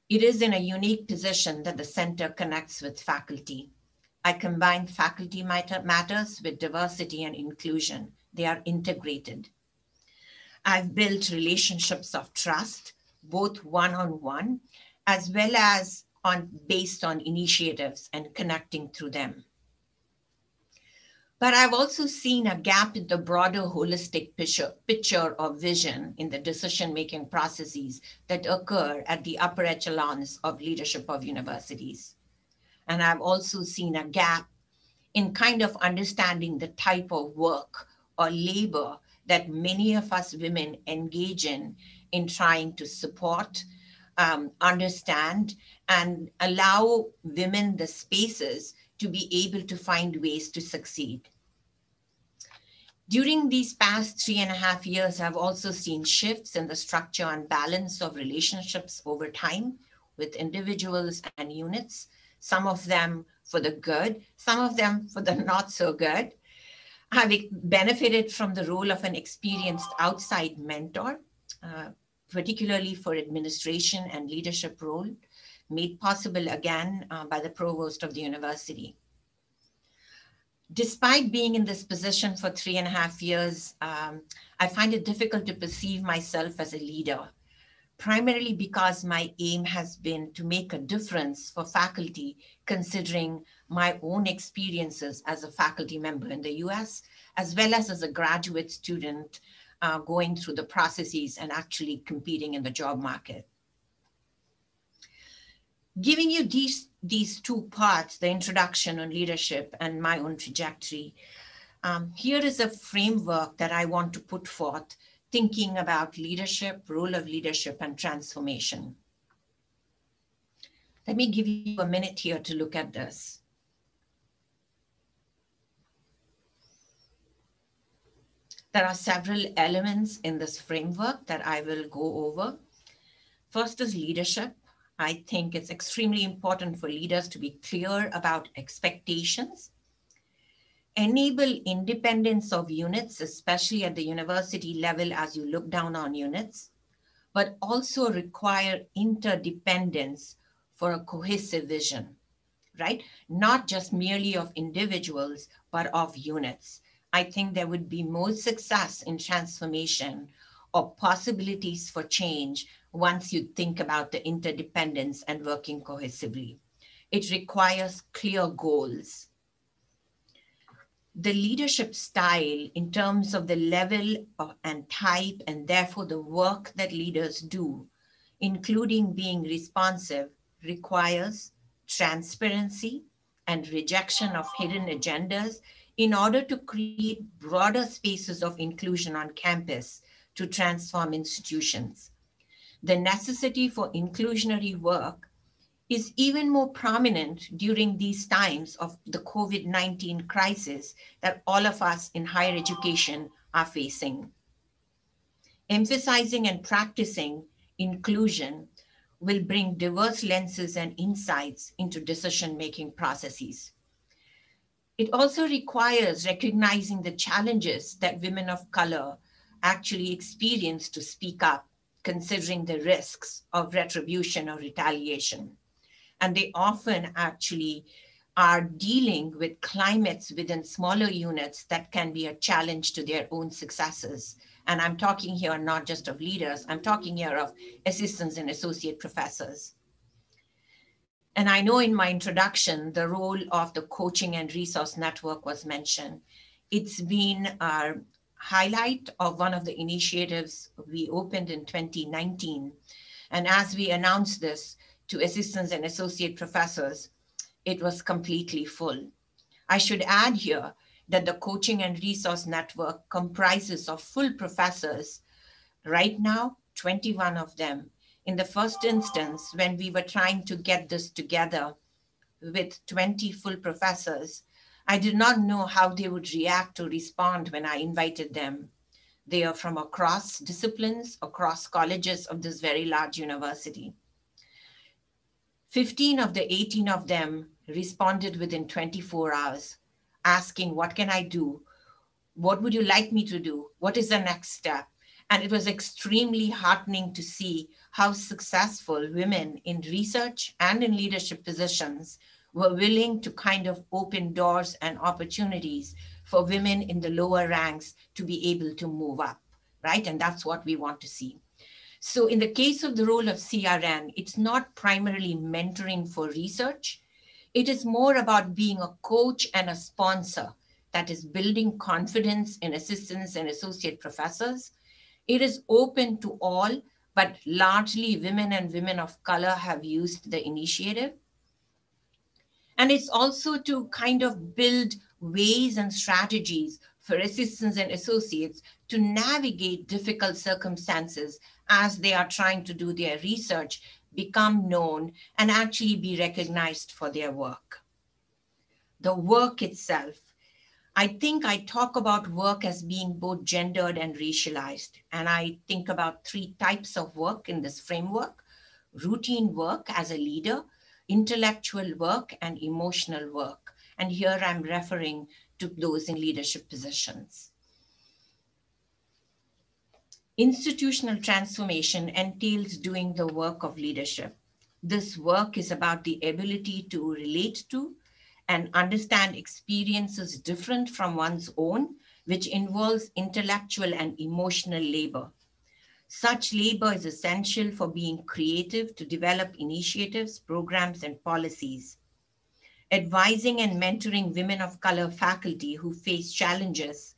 it is in a unique position that the center connects with faculty. I combine faculty matters with diversity and inclusion. They are integrated. I've built relationships of trust, both one-on-one, as well as based on initiatives and connecting through them. But I've also seen a gap in the broader holistic picture or vision in the decision-making processes that occur at the upper echelons of leadership of universities. And I've also seen a gap in kind of understanding the type of work or labor that many of us women engage in trying to support, understand, and allow women the spaces to be able to find ways to succeed. During these past 3.5 years, I've also seen shifts in the structure and balance of relationships over time with individuals and units, some of them for the good, some of them for the not so good. I've benefited from the role of an experienced outside mentor, particularly for administration and leadership role, made possible again by the provost of the university. Despite being in this position for 3.5 years, I find it difficult to perceive myself as a leader, primarily because my aim has been to make a difference for faculty, considering my own experiences as a faculty member in the US, as well as a graduate student going through the processes and actually competing in the job market. Giving you these two parts, the introduction on leadership and my own trajectory, here is a framework that I want to put forth, thinking about leadership, role of leadership, and transformation. Let me give you a minute here to look at this. There are several elements in this framework that I will go over. First is leadership. I think it's extremely important for leaders to be clear about expectations, enable independence of units, especially at the university level as you look down on units, but also require interdependence for a cohesive vision, right? Not just merely of individuals, but of units. I think there would be more success in transformation or possibilities for change once you think about the interdependence and working cohesively. It requires clear goals. The leadership style in terms of the level and type, and therefore the work that leaders do, including being responsive, requires transparency and rejection of hidden agendas in order to create broader spaces of inclusion on campus to transform institutions. The necessity for inclusionary work is even more prominent during these times of the COVID-19 crisis that all of us in higher education are facing. Emphasizing and practicing inclusion will bring diverse lenses and insights into decision-making processes. It also requires recognizing the challenges that women of color actually experience to speak up, considering the risks of retribution or retaliation. And they often actually are dealing with climates within smaller units that can be a challenge to their own successes. And I'm talking here not just of leaders, I'm talking here of assistants and associate professors. And I know in my introduction, the role of the coaching and resource network was mentioned. It's been a highlight of one of the initiatives we opened in 2019. And as we announced this to assistants and associate professors, it was completely full. I should add here that the coaching and resource network comprises of full professors. Right now, 21 of them. In the first instance, when we were trying to get this together with 20 full professors, I did not know how they would react or respond when I invited them. They are from across disciplines, across colleges of this very large university. 15 of the 18 of them responded within 24 hours, asking, what can I do? What would you like me to do? What is the next step? And it was extremely heartening to see how successful women in research and in leadership positions were willing to kind of open doors and opportunities for women in the lower ranks to be able to move up, right? And that's what we want to see. So in the case of the role of CRN, it's not primarily mentoring for research. It is more about being a coach and a sponsor that is building confidence in assistants and associate professors. It is open to all, but largely women and women of color have used the initiative. And it's also to kind of build ways and strategies for assistants and associates to navigate difficult circumstances as they are trying to do their research, become known, and actually be recognized for their work. The work itself. I think I talk about work as being both gendered and racialized. And I think about 3 types of work in this framework: routine work as a leader, intellectual work, and emotional work. And here I'm referring to those in leadership positions. Institutional transformation entails doing the work of leadership. This work is about the ability to relate to and understand experiences different from one's own, which involves intellectual and emotional labor. Such labor is essential for being creative to develop initiatives, programs, and policies. Advising and mentoring women of color faculty who face challenges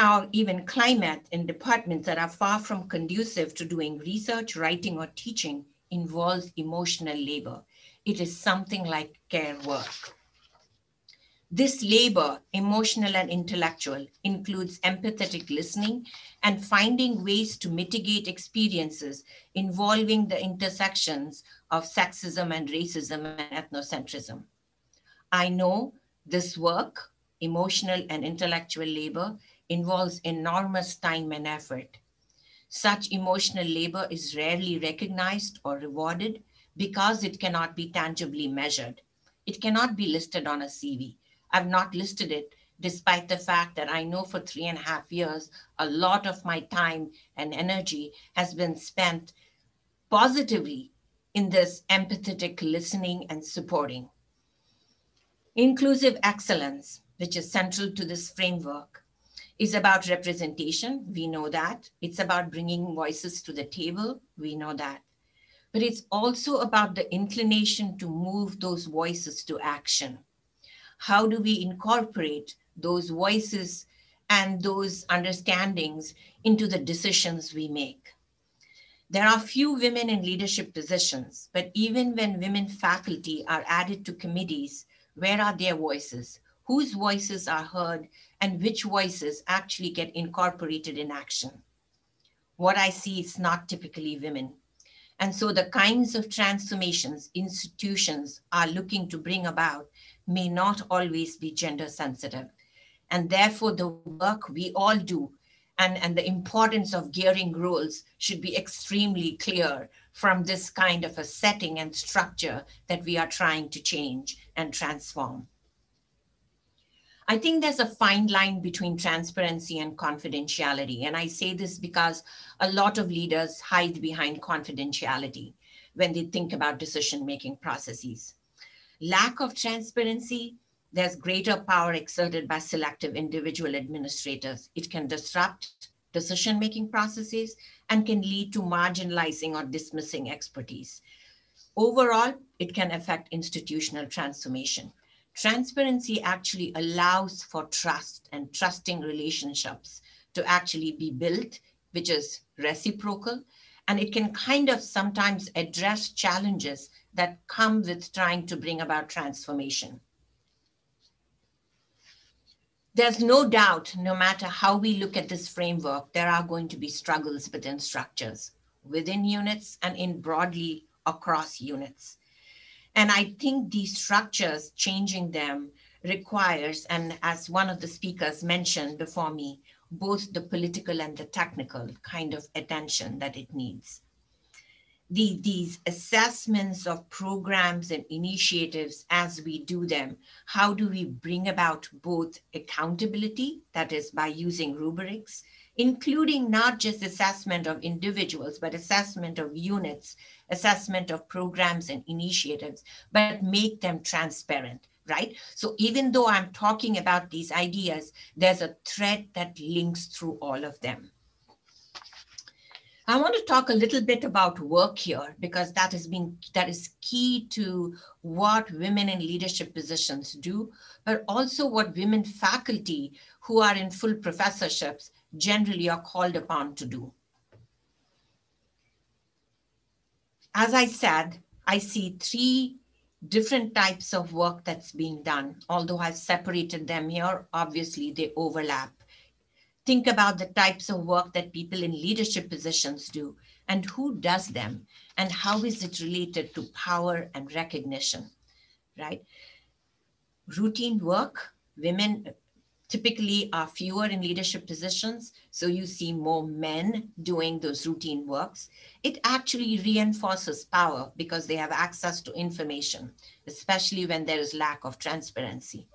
or even climate in departments that are far from conducive to doing research, writing, or teaching involves emotional labor. it is something like care work. This labor, emotional and intellectual, includes empathetic listening and finding ways to mitigate experiences involving the intersections of sexism and racism and ethnocentrism. I know this work, emotional and intellectual labor, involves enormous time and effort. Such emotional labor is rarely recognized or rewarded because it cannot be tangibly measured. It cannot be listed on a CV. I've not listed it, despite the fact that I know for 3.5 years, a lot of my time and energy has been spent positively in this empathetic listening and supporting. Inclusive excellence, which is central to this framework, is about representation. We know that. It's about bringing voices to the table. We know that. But it's also about the inclination to move those voices to action. How do we incorporate those voices and those understandings into the decisions we make? There are few women in leadership positions, but even when women faculty are added to committees, where are their voices? Whose voices are heard and which voices actually get incorporated in action? What I see is not typically women. And so the kinds of transformations institutions are looking to bring about may not always be gender sensitive. And therefore the work we all do and the importance of gearing roles should be extremely clear from this kind of a setting and structure that we are trying to change and transform. I think there's a fine line between transparency and confidentiality. And I say this because a lot of leaders hide behind confidentiality when they think about decision-making processes. Lack of transparency, there's greater power exerted by selective individual administrators. It can disrupt decision-making processes and can lead to marginalizing or dismissing expertise. Overall, it can affect institutional transformation. Transparency actually allows for trust and trusting relationships to actually be built, which is reciprocal, and it can kind of sometimes address challenges that come with trying to bring about transformation. There's no doubt, no matter how we look at this framework, there are going to be struggles within structures, within units and in broadly across units. And I think these structures, changing them requires, and as one of the speakers mentioned before me, both the political and the technical kind of attention that it needs. These assessments of programs and initiatives as we do them, how do we bring about both accountability, that is by using rubrics, including not just assessment of individuals, but assessment of units, assessment of programs and initiatives, but make them transparent, right? So even though I'm talking about these ideas, there's a thread that links through all of them. I want to talk a little bit about work here because that is key to what women in leadership positions do, but also what women faculty who are in full professorships generally are called upon to do. As I said, I see 3 different types of work that's being done. Although I've separated them here, obviously they overlap. Think about the types of work that people in leadership positions do and who does them and how is it related to power and recognition, right? Routine work, women typically are fewer in leadership positions, so you see more men doing those routine works. It actually reinforces power because they have access to information, especially when there is lack of transparency.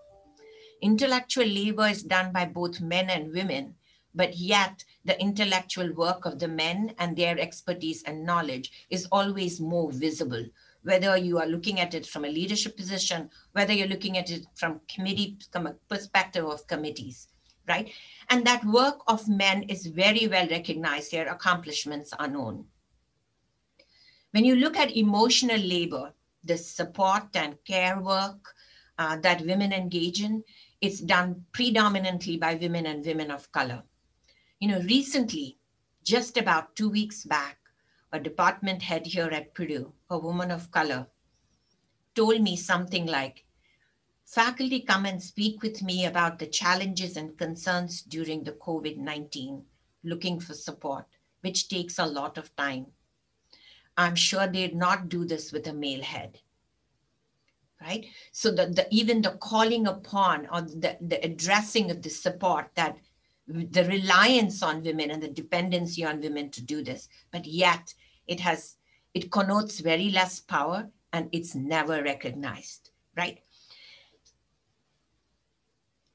Intellectual labor is done by both men and women, but yet the intellectual work of the men and their expertise and knowledge is always more visible, whether you are looking at it from a leadership position, whether you're looking at it from a perspective of committees, right? And that work of men is very well recognized. Their accomplishments are known. When you look at emotional labor, the support and care work that women engage in, it's done predominantly by women and women of color. You know, recently, just about 2 weeks back, a department head here at Purdue, a woman of color, told me something like, faculty come and speak with me about the challenges and concerns during the COVID-19, looking for support, which takes a lot of time. I'm sure they'd not do this with a male head, right? So even the calling upon or the addressing of the support, that the reliance on women and the dependency on women to do this, but yet it connotes very less power and it's never recognized, right?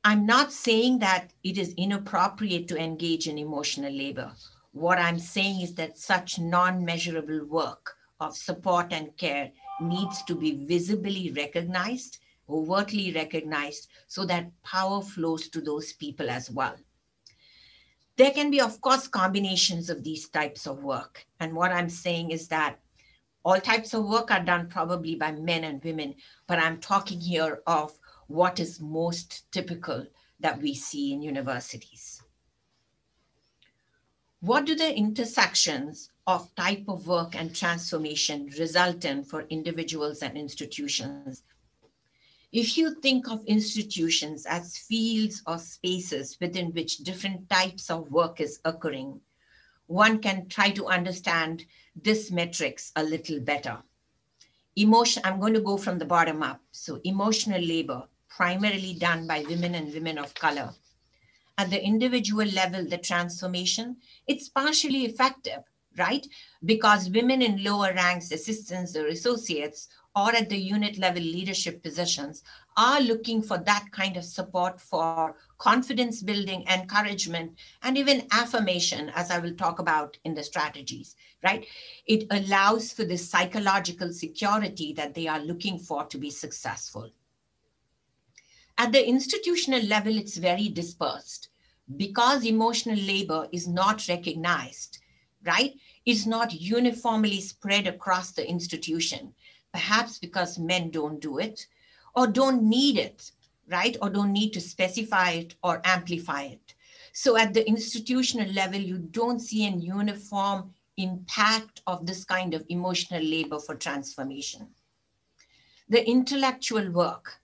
I'm not saying that it is inappropriate to engage in emotional labor. What I'm saying is that such non-measurable work of support and care needs to be visibly recognized, overtly recognized, so that power flows to those people as well. There can be, of course, combinations of these types of work. And what I'm saying is that all types of work are done probably by men and women, but I'm talking here of what is most typical that we see in universities. What do the intersections of type of work and transformation result in for individuals and institutions? If you think of institutions as fields or spaces within which different types of work is occurring, one can try to understand this matrix a little better. I'm going to go from the bottom up. So emotional labor, primarily done by women and women of color. At the individual level, the transformation, it's partially effective, right? Because women in lower ranks, assistants or associates, or at the unit level leadership positions are looking for that kind of support for confidence building, encouragement, and even affirmation, as I will talk about in the strategies, right? It allows for the psychological security that they are looking for to be successful. At the institutional level, it's very dispersed because emotional labor is not recognized, right? It's not uniformly spread across the institution, perhaps because men don't do it or don't need it, right? Or don't need to specify it or amplify it. So at the institutional level, you don't see a uniform impact of this kind of emotional labor for transformation. The intellectual work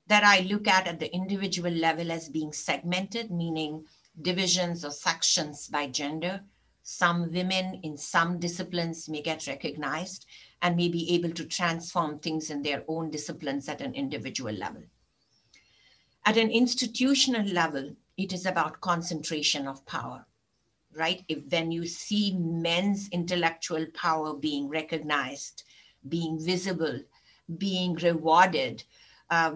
that I look at the individual level as being segmented, meaning divisions or sections by gender. Some women in some disciplines may get recognized and may be able to transform things in their own disciplines at an individual level. At an institutional level, it is about concentration of power, right? When you see men's intellectual power being recognized, being visible, being rewarded,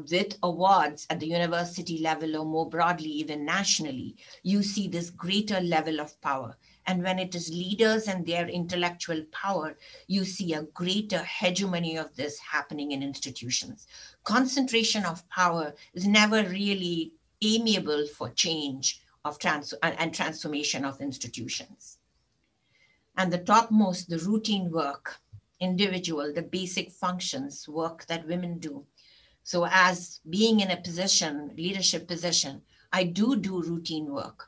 with awards at the university level or more broadly, even nationally, you see this greater level of power. And when it is leaders and their intellectual power, you see a greater hegemony of this happening in institutions. Concentration of power is never really amiable for change of and transformation of institutions. And the topmost, the routine work, individual, the basic functions, work that women do. So as being in a position, leadership position, I do routine work.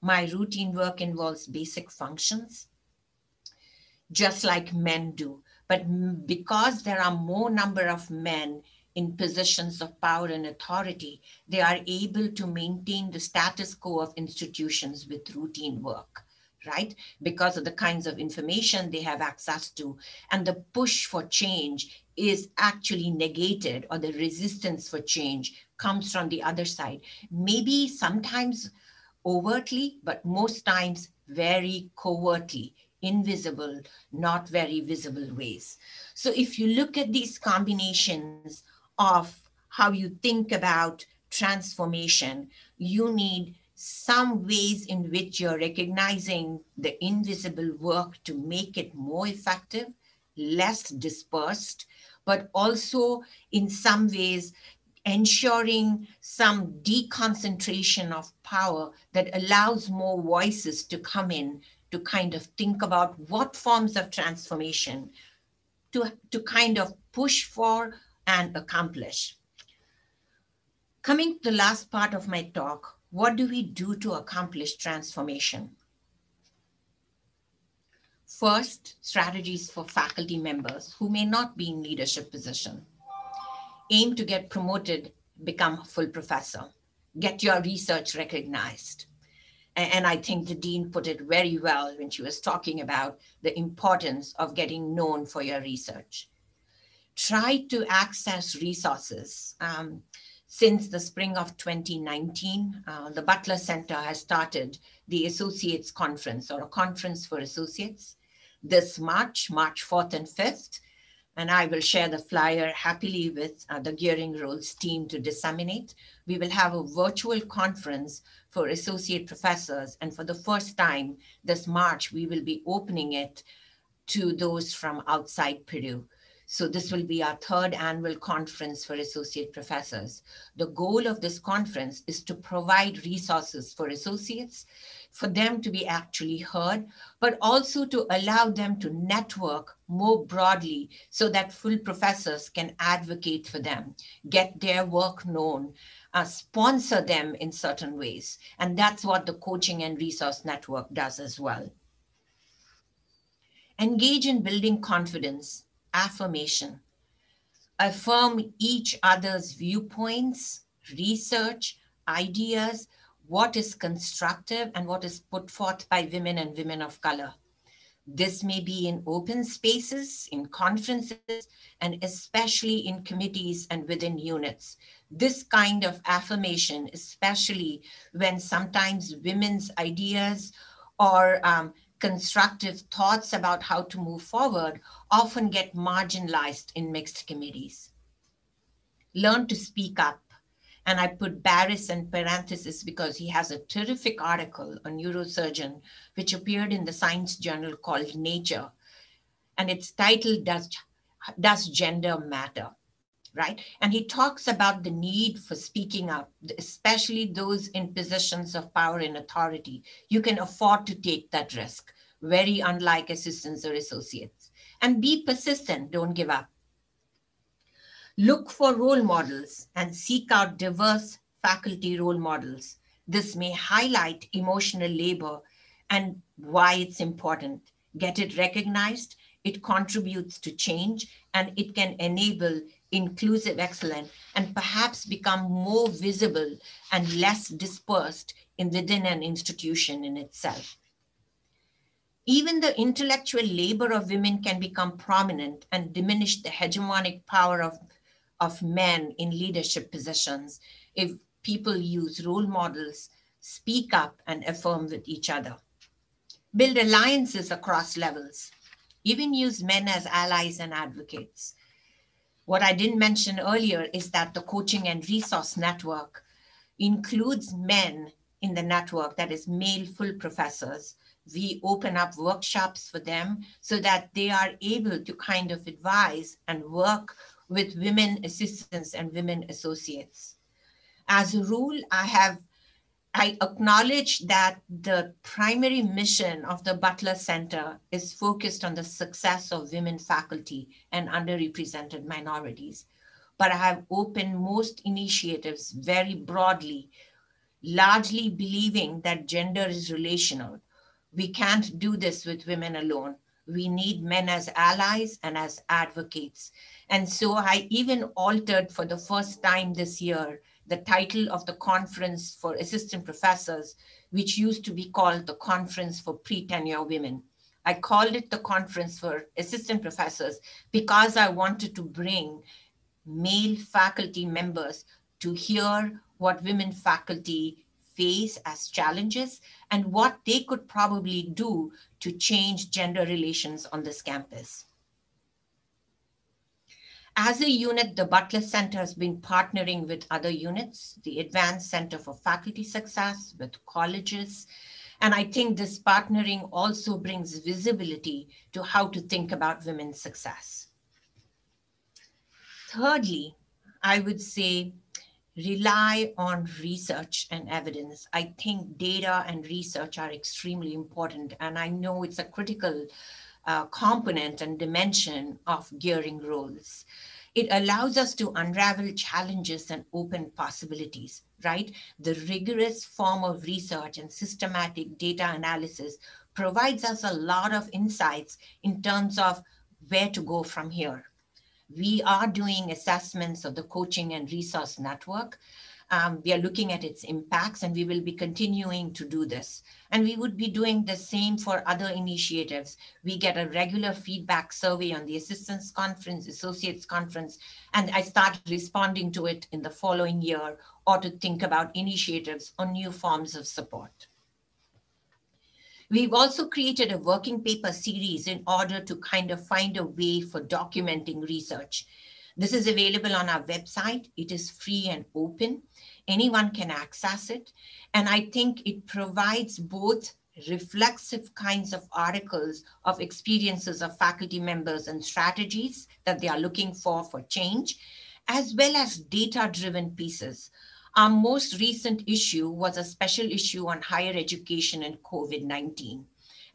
My routine work involves basic functions, just like men do. But because there are more number of men in positions of power and authority, they are able to maintain the status quo of institutions with routine work, right? Because of the kinds of information they have access to, and the push for change is actually negated, or the resistance for change comes from the other side. Maybe sometimes overtly, but most times very covertly, invisible, not very visible ways. So if you look at these combinations of how you think about transformation, you need some ways in which you're recognizing the invisible work to make it more effective, less dispersed, but also in some ways ensuring some deconcentration of power that allows more voices to come in to kind of think about what forms of transformation to kind of push for and accomplish. Coming to the last part of my talk, what do we do to accomplish transformation? First, strategies for faculty members who may not be in leadership position. aim to get promoted, become a full professor, get your research recognized. And I think the dean put it very well when she was talking about the importance of getting known for your research. Try to access resources. Since the spring of 2019, the Butler Center has started the Associates Conference, or a conference for associates, this March 4th and 5th. And I will share the flyer happily with the Gearing Roles team to disseminate. We will have a virtual conference for associate professors. And for the first time this March, we will be opening it to those from outside Purdue. So this will be our third annual conference for associate professors. The goal of this conference is to provide resources for associates, for them to be actually heard, but also to allow them to network more broadly so that full professors can advocate for them, get their work known, sponsor them in certain ways. And that's what the Coaching and Resource Network does as well. Engage in building confidence, affirmation. Affirm each other's viewpoints, research, ideas, what is constructive and what is put forth by women and women of color. This may be in open spaces, in conferences, and especially in committees and within units. This kind of affirmation, especially when sometimes women's ideas or constructive thoughts about how to move forward often get marginalized in mixed committees. Learn to speak up. And I put Barris in parentheses because he has a terrific article, a neurosurgeon, which appeared in the science journal called Nature. And it's titled, Does Gender Matter? Right? And he talks about the need for speaking up, especially those in positions of power and authority. You can afford to take that risk, very unlike assistants or associates. And be persistent, don't give up. Look for role models and seek out diverse faculty role models. This may highlight emotional labor and why it's important. Get it recognized, it contributes to change, and it can enable inclusive excellence and perhaps become more visible and less dispersed within an institution in itself. Even the intellectual labor of women can become prominent and diminish the hegemonic power of men in leadership positions if people use role models, speak up, and affirm with each other. Build alliances across levels. Even use men as allies and advocates. What I didn't mention earlier is that the Coaching and Resource Network includes men in the network, that is male full professors. We open up workshops for them so that they are able to kind of advise and work with women assistants and women associates. As a rule, I acknowledge that the primary mission of the Butler Center is focused on the success of women faculty and underrepresented minorities. But I have opened most initiatives very broadly, largely believing that gender is relational. We can't do this with women alone. We need men as allies and as advocates. And so I even altered for the first time this year the title of the conference for assistant professors, which used to be called the Conference for Pre-Tenure Women. I called it the Conference for Assistant Professors because I wanted to bring male faculty members to hear what women faculty face as challenges and what they could probably do to change gender relations on this campus. As a unit, the Butler Center has been partnering with other units, the Advanced Center for Faculty Success, with colleges. And I think this partnering also brings visibility to how to think about women's success. Thirdly, I would say rely on research and evidence. I think data and research are extremely important. And I know it's a critical component and dimension of gearing roles. It allows us to unravel challenges and open possibilities, right? The rigorous form of research and systematic data analysis provides us a lot of insights in terms of where to go from here. We are doing assessments of the coaching and resource network. We are looking at its impacts, and we will be continuing to do this. And we would be doing the same for other initiatives. We get a regular feedback survey on the Assistants Conference, Associates Conference, and I start responding to it in the following year, or to think about initiatives on new forms of support. We've also created a working paper series in order to kind of find a way for documenting research. This is available on our website. It is free and open. Anyone can access it. And I think it provides both reflexive kinds of articles of experiences of faculty members and strategies that they are looking for change, as well as data-driven pieces. Our most recent issue was a special issue on higher education and COVID-19.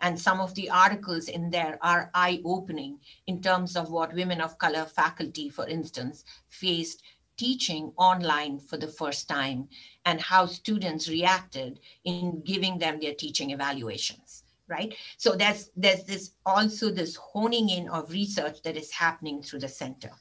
And some of the articles in there are eye-opening in terms of what women of color faculty, for instance, faced teaching online for the first time, and how students reacted in giving them their teaching evaluations, right? So there's this also this honing in of research that is happening through the center.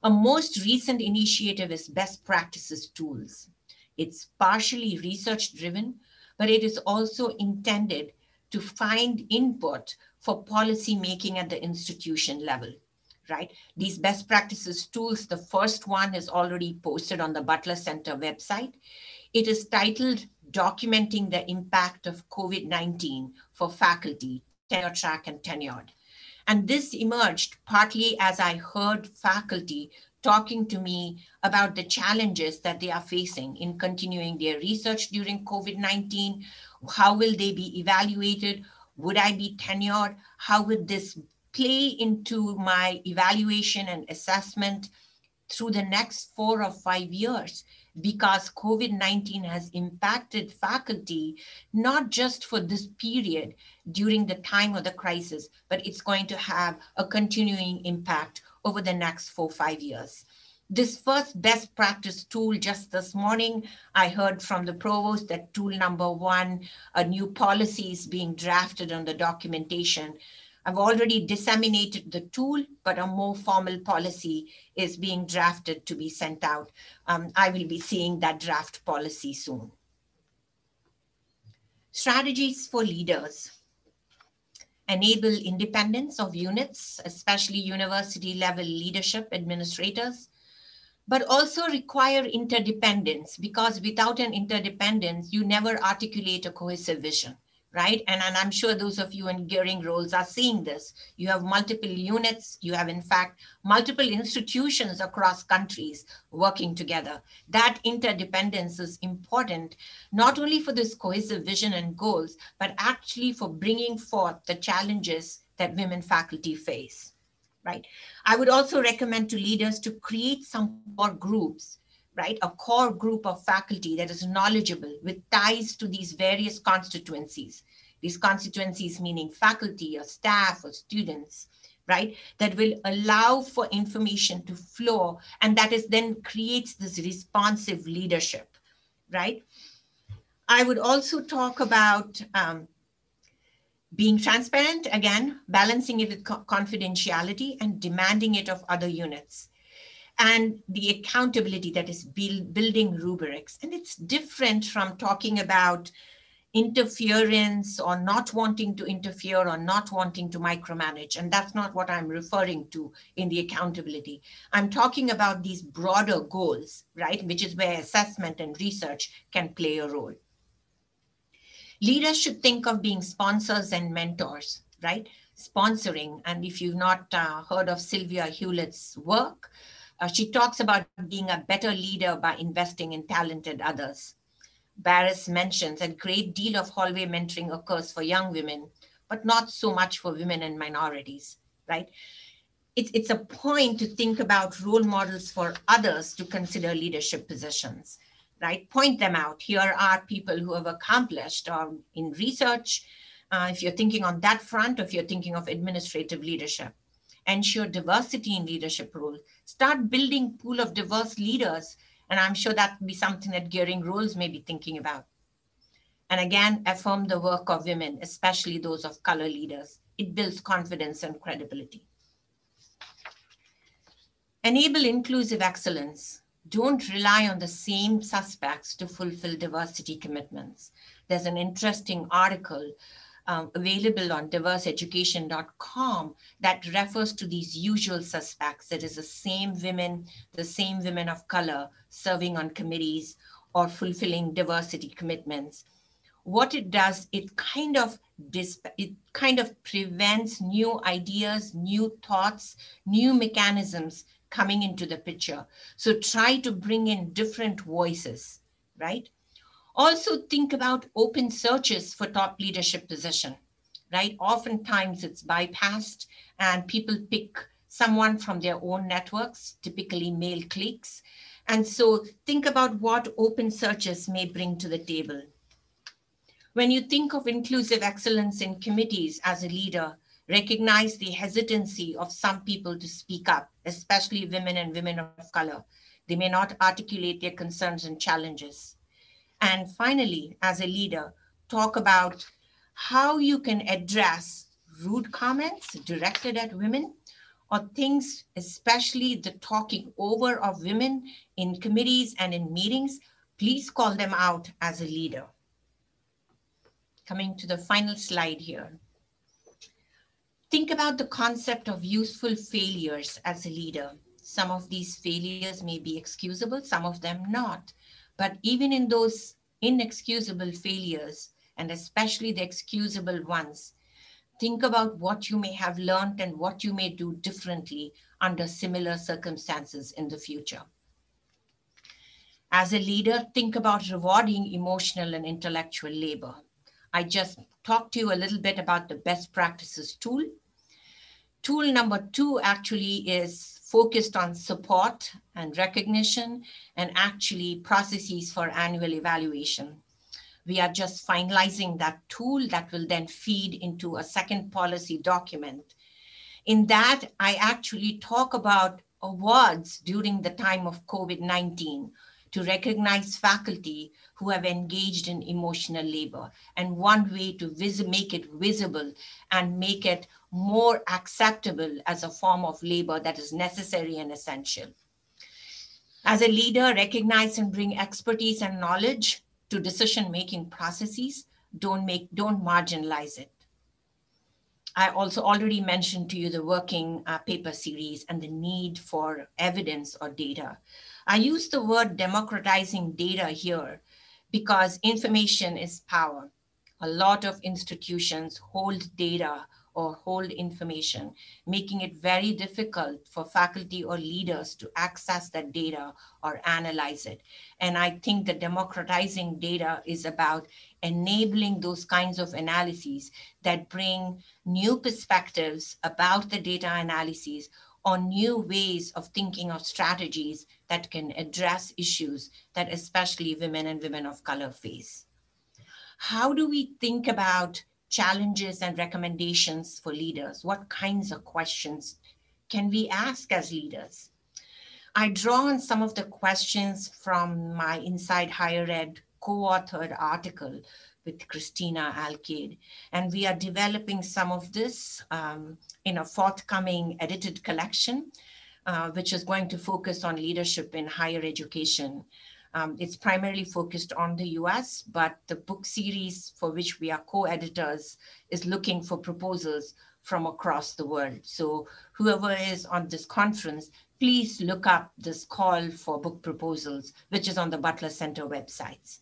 A most recent initiative is best practices tools. It's partially research driven, but it is also intended to find input for policy making at the institution level, right? These best practices tools, the first one is already posted on the Butler Center website. It is titled Documenting the Impact of COVID-19 for Faculty, Tenure Track and Tenured. And this emerged partly as I heard faculty talking to me about the challenges that they are facing in continuing their research during COVID-19. How will they be evaluated? Would I be tenured? How would this play into my evaluation and assessment through the next 4 or 5 years? Because COVID-19 has impacted faculty, not just for this period during the time of the crisis, but it's going to have a continuing impact over the next 4 or 5 years. This first best practice tool, just this morning, I heard from the provost that tool number 1, a new policy is being drafted on the documentation. I've already disseminated the tool, but a more formal policy is being drafted to be sent out. I will be seeing that draft policy soon. Strategies for leaders. Enable independence of units, especially university level leadership administrators, but also require interdependence, because without an interdependence, you never articulate a cohesive vision. Right? And I'm sure those of you in gearing roles are seeing this. You have multiple units. You have, in fact, multiple institutions across countries working together. That interdependence is important, not only for this cohesive vision and goals, but actually for bringing forth the challenges that women faculty face. Right? I would also recommend to leaders to create some core groups, right? A core group of faculty that is knowledgeable with ties to these various constituencies. These constituencies meaning faculty or staff or students, right? That will allow for information to flow, and that is then creates this responsive leadership, right? I would also talk about being transparent, again, balancing it with confidentiality and demanding it of other units. And the accountability that is building rubrics. And it's different from talking about interference or not wanting to interfere or not wanting to micromanage. And that's not what I'm referring to in the accountability. I'm talking about these broader goals, right? Which is where assessment and research can play a role. Leaders should think of being sponsors and mentors, right? Sponsoring. And if you've not heard of Sylvia Hewlett's work, she talks about being a better leader by investing in talented others. Barris mentions a great deal of hallway mentoring occurs for young women, but not so much for women and minorities, right? It's a point to think about role models for others to consider leadership positions, right? Point them out. Here are people who have accomplished in research, if you're thinking on that front, or if you're thinking of administrative leadership. Ensure diversity in leadership roles. Start building pool of diverse leaders. And I'm sure that would be something that gearing roles may be thinking about. And again, affirm the work of women, especially those of color leaders. It builds confidence and credibility. Enable inclusive excellence. Don't rely on the same suspects to fulfill diversity commitments. There's an interesting article available on diverseeducation.com that refers to these usual suspects. That is the same women of color serving on committees or fulfilling diversity commitments. What it does, it kind of prevents new ideas, new thoughts, new mechanisms coming into the picture. So try to bring in different voices, right? Also think about open searches for top leadership position, right? Oftentimes it's bypassed and people pick someone from their own networks, typically male cliques. And so think about what open searches may bring to the table. When you think of inclusive excellence in committees as a leader, recognize the hesitancy of some people to speak up, especially women and women of color. They may not articulate their concerns and challenges. And finally, as a leader, talk about how you can address rude comments directed at women or things, especially the talking over of women in committees and in meetings. Please call them out as a leader. Coming to the final slide here. Think about the concept of useful failures as a leader. Some of these failures may be excusable, some of them not. But even in those inexcusable failures, and especially the excusable ones, think about what you may have learned and what you may do differently under similar circumstances in the future. As a leader, think about rewarding emotional and intellectual labor. I just talked to you a little bit about the best practices tool. Tool number 2 actually is focused on support and recognition and actually processes for annual evaluation. We are just finalizing that tool that will then feed into a second policy document. In that, I actually talk about awards during the time of COVID-19 to recognize faculty who have engaged in emotional labor. And one way to make it visible and make it more acceptable as a form of labor that is necessary and essential. As a leader, recognize and bring expertise and knowledge to decision-making processes. Don't marginalize it. I also already mentioned to you the working paper series and the need for evidence or data. I use the word democratizing data here because information is power. A lot of institutions hold data or hold information, making it very difficult for faculty or leaders to access that data or analyze it. And I think that democratizing data is about enabling those kinds of analyses that bring new perspectives about the data analyses or new ways of thinking of strategies that can address issues that especially women and women of color face. How do we think about challenges and recommendations for leaders? What kinds of questions can we ask as leaders? I draw on some of the questions from my Inside Higher Ed co-authored article with Christina Alcade. And we are developing some of this in a forthcoming edited collection, which is going to focus on leadership in higher education. It's primarily focused on the US, but the book series for which we are co-editors is looking for proposals from across the world. So whoever is on this conference, please look up this call for book proposals, which is on the Butler Center websites.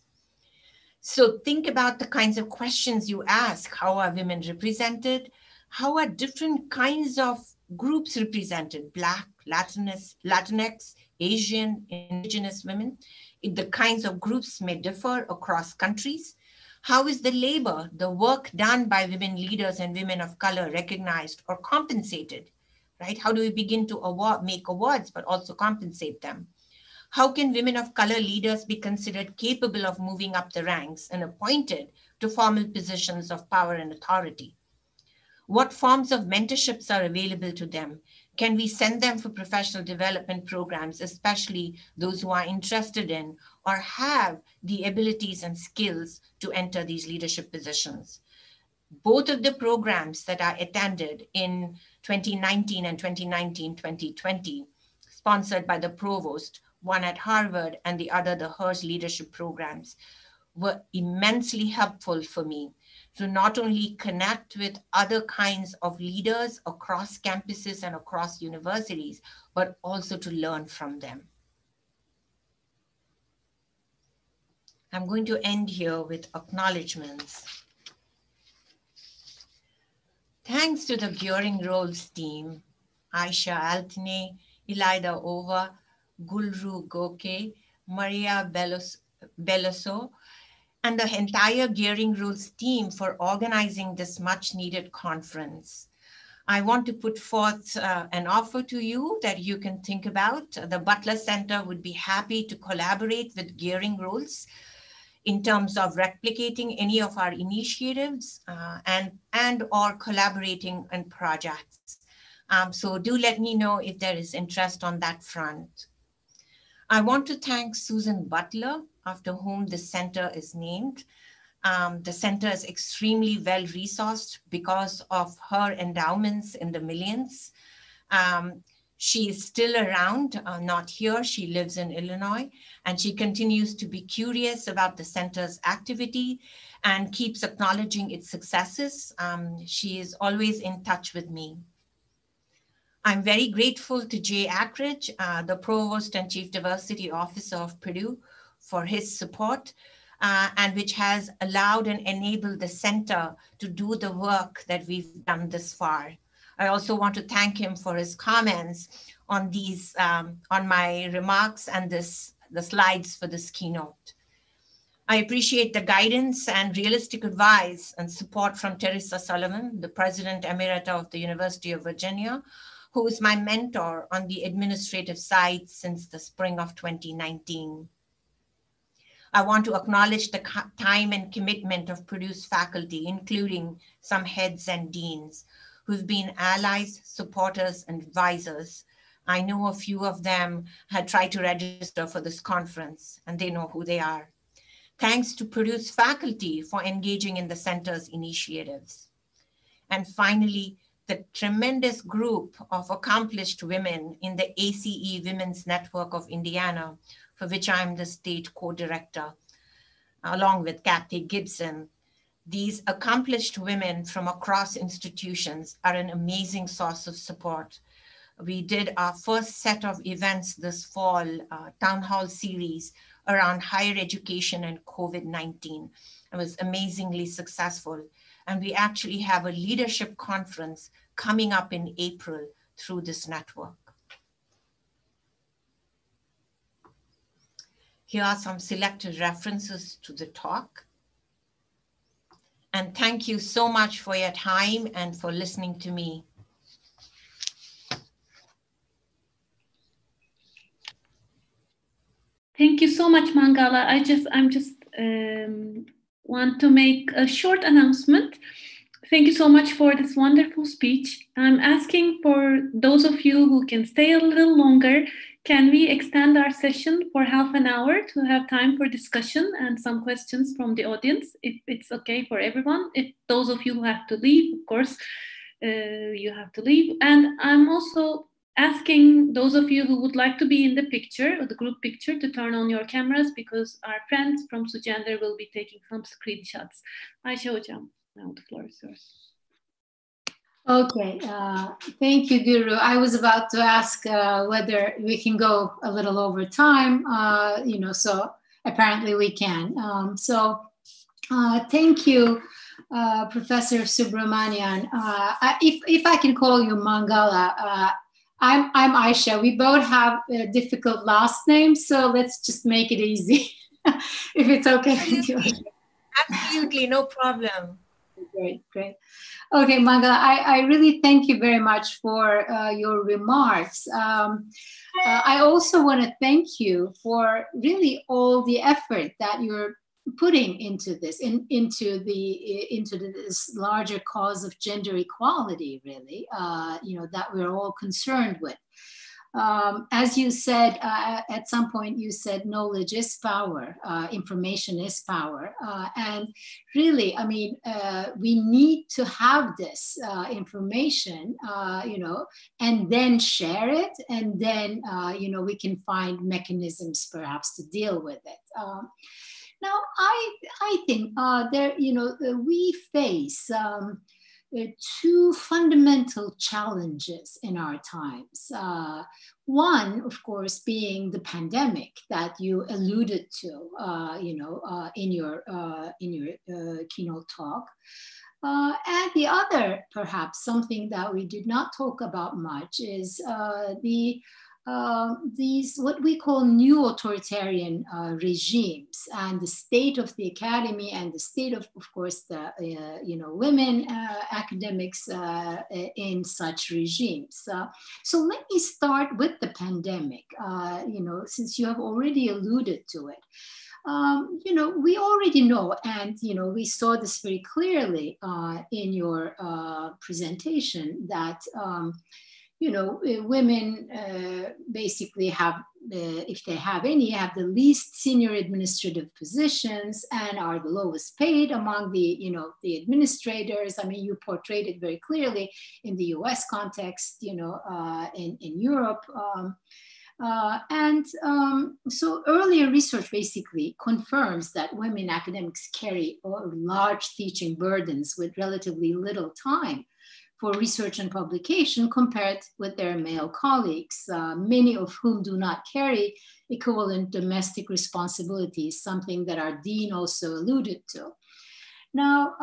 So think about the kinds of questions you ask. How are women represented? How are different kinds of groups represented? Black, Latinx, Asian, Indigenous women. The kinds of groups may differ across countries. How is the labor, the work done by women leaders and women of color recognized or compensated, right? How do we begin to make awards, but also compensate them? How can women of color leaders be considered capable of moving up the ranks and appointed to formal positions of power and authority? What forms of mentorships are available to them? Can we send them for professional development programs, especially those who are interested in or have the abilities and skills to enter these leadership positions? Both of the programs that I attended in 2019 and 2019-2020, sponsored by the provost, one at Harvard and the other the HERS leadership programs, were immensely helpful for me to not only connect with other kinds of leaders across campuses and across universities, but also to learn from them. I'm going to end here with acknowledgements. Thanks to the Gearing Roles team, Ayşe Altine, Ilaida Ova, Gulru Goke, Maria Beloso, and the entire Gearing Rules team for organizing this much needed conference. I want to put forth an offer to you that you can think about. The Butler Center would be happy to collaborate with Gearing Rules in terms of replicating any of our initiatives and or collaborating on projects. So do let me know if there is interest on that front. I want to thank Susan Butler, after whom the center is named. The center is extremely well-resourced because of her endowments in the millions. She is still around, not here. She lives in Illinois, and she continues to be curious about the center's activity and keeps acknowledging its successes. She is always in touch with me. I'm very grateful to Jay Ackridge, the Provost and Chief Diversity Officer of Purdue, for his support, and which has allowed and enabled the center to do the work that we've done this far. I also want to thank him for his comments on these, on my remarks and the slides for this keynote. I appreciate the guidance and realistic advice and support from Teresa Sullivan, the President Emerita of the University of Virginia, who is my mentor on the administrative side since the spring of 2019. I want to acknowledge the time and commitment of Purdue's faculty, including some heads and deans, who've been allies, supporters, and advisors. I know a few of them had tried to register for this conference, and they know who they are. Thanks to Purdue's faculty for engaging in the center's initiatives. And finally, the tremendous group of accomplished women in the ACE Women's Network of Indiana, for which I'm the state co-director, along with Kathy Gibson. These accomplished women from across institutions are an amazing source of support. We did our first set of events this fall, town hall series around higher education and COVID-19. It was amazingly successful. And we actually have a leadership conference coming up in April through this network. Here are some selected references to the talk. And thank you so much for your time and for listening to me. Thank you so much, Mangala. I'm just want to make a short announcement. Thank you so much for this wonderful speech. I'm asking for those of you who can stay a little longer, can we extend our session for half an hour to have time for discussion and some questions from the audience, if it's okay for everyone. If those of you who have to leave, of course, you have to leave. And I'm also asking those of you who would like to be in the picture, or the group picture, to turn on your cameras, because our friends from Sugender will be taking some screenshots. Ayşe Hocam, now the floor is yours. Okay, thank you, Guru. I was about to ask whether we can go a little over time, so apparently we can. Thank you, Professor Subramanian. If I can call you Mangala, I'm Ayşe. We both have difficult last names, so let's just make it easy, if it's okay with you. Absolutely, no problem. Great, great. Okay, Mangala, I really thank you very much for your remarks. I also want to thank you for really all the effort that you're putting into this, into this larger cause of gender equality, really, that we're all concerned with. As you said, at some point you said knowledge is power, information is power. And really, I mean, we need to have this information, and then share it. And then, we can find mechanisms perhaps to deal with it. Now, I think we face two fundamental challenges in our times. One, of course, being the pandemic that you alluded to, in your keynote talk. And the other, perhaps something that we did not talk about much, is these what we call new authoritarian regimes, and the state of the academy and the state of course, the women academics in such regimes. So let me start with the pandemic. Since you have already alluded to it. We already know, and we saw this very clearly in your presentation, that women basically have, if they have any, have the least senior administrative positions and are the lowest paid among the administrators. I mean, you portrayed it very clearly in the US context, in Europe. So earlier research basically confirms that women academics carry large teaching burdens with relatively little time for research and publication compared with their male colleagues, many of whom do not carry equivalent domestic responsibilities, something that our dean also alluded to. Now,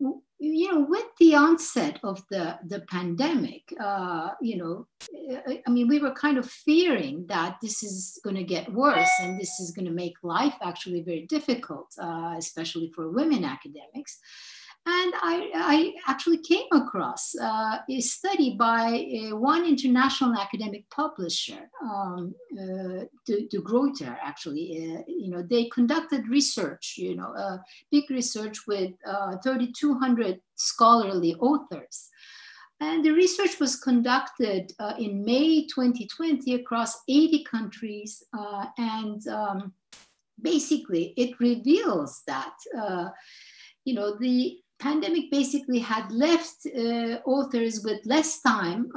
with the onset of the pandemic, we were kind of fearing that this is going to get worse and this is going to make life actually very difficult, especially for women academics. And I actually came across a study by one international academic publisher, De Gruyter, actually. They conducted research, big research with 3,200 scholarly authors. And the research was conducted in May 2020 across 80 countries. Basically, it reveals that, the pandemic basically had left authors with less time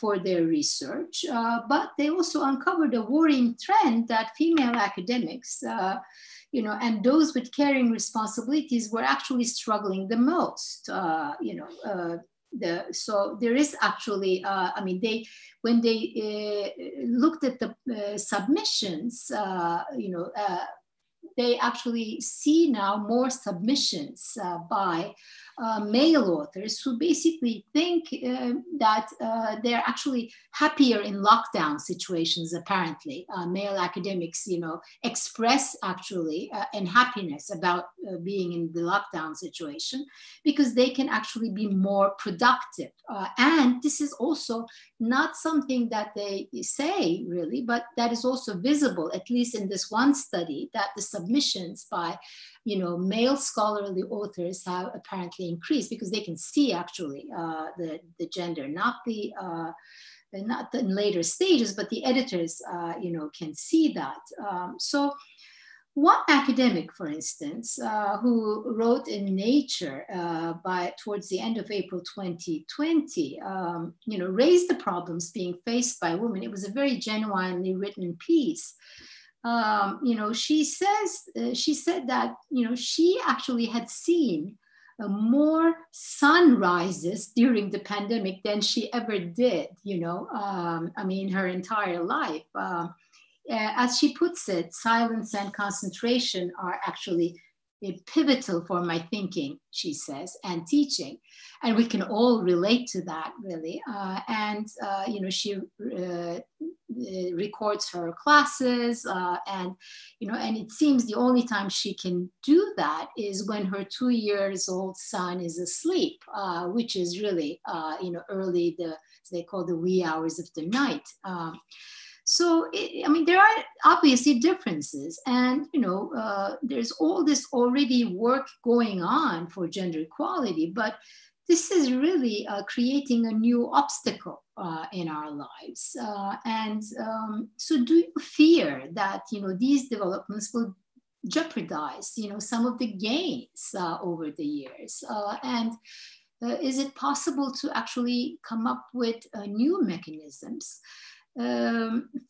for their research, but they also uncovered a worrying trend that female academics, and those with caring responsibilities were actually struggling the most. So there is actually, when they looked at the submissions, they actually see now more submissions by male authors who basically think that they're actually happier in lockdown situations, apparently. Male academics, express actually unhappiness about being in the lockdown situation because they can actually be more productive. And this is also not something that they say really, but that is also visible, at least in this one study, that the submissions by male scholarly authors have apparently increased because they can see actually the gender, not the later stages, but the editors, can see that. So one academic, for instance, who wrote in Nature towards the end of April 2020, raised the problems being faced by women. It was a very genuinely written piece. She said that, she actually had seen more sunrises during the pandemic than she ever did, her entire life. As she puts it, silence and concentration are actually pivotal for my thinking, she says, and teaching. And we can all relate to that, really. She records her classes, and it seems the only time she can do that is when her 2-year-old son is asleep, which is really, early, they call the wee hours of the night. So, there are obviously differences, and, there's all this already work going on for gender equality, but this is really creating a new obstacle in our lives. So do you fear that, these developments will jeopardize, some of the gains over the years? Is it possible to actually come up with new mechanisms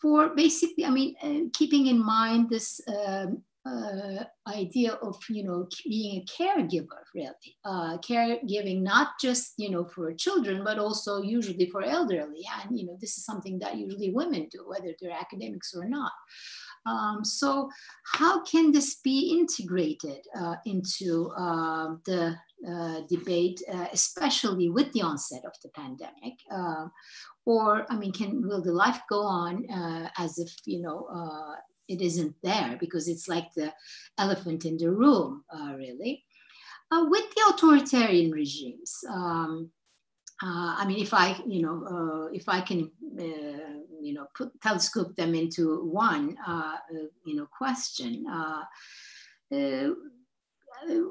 for basically, keeping in mind this idea of, being a caregiver, really, caregiving not just, for children, but also usually for elderly. And, this is something that usually women do, whether they're academics or not. So how can this be integrated into the debate, especially with the onset of the pandemic? Or, will the life go on as if, it isn't there, because it's like the elephant in the room, really. With the authoritarian regimes, if I can, telescope them into one, question.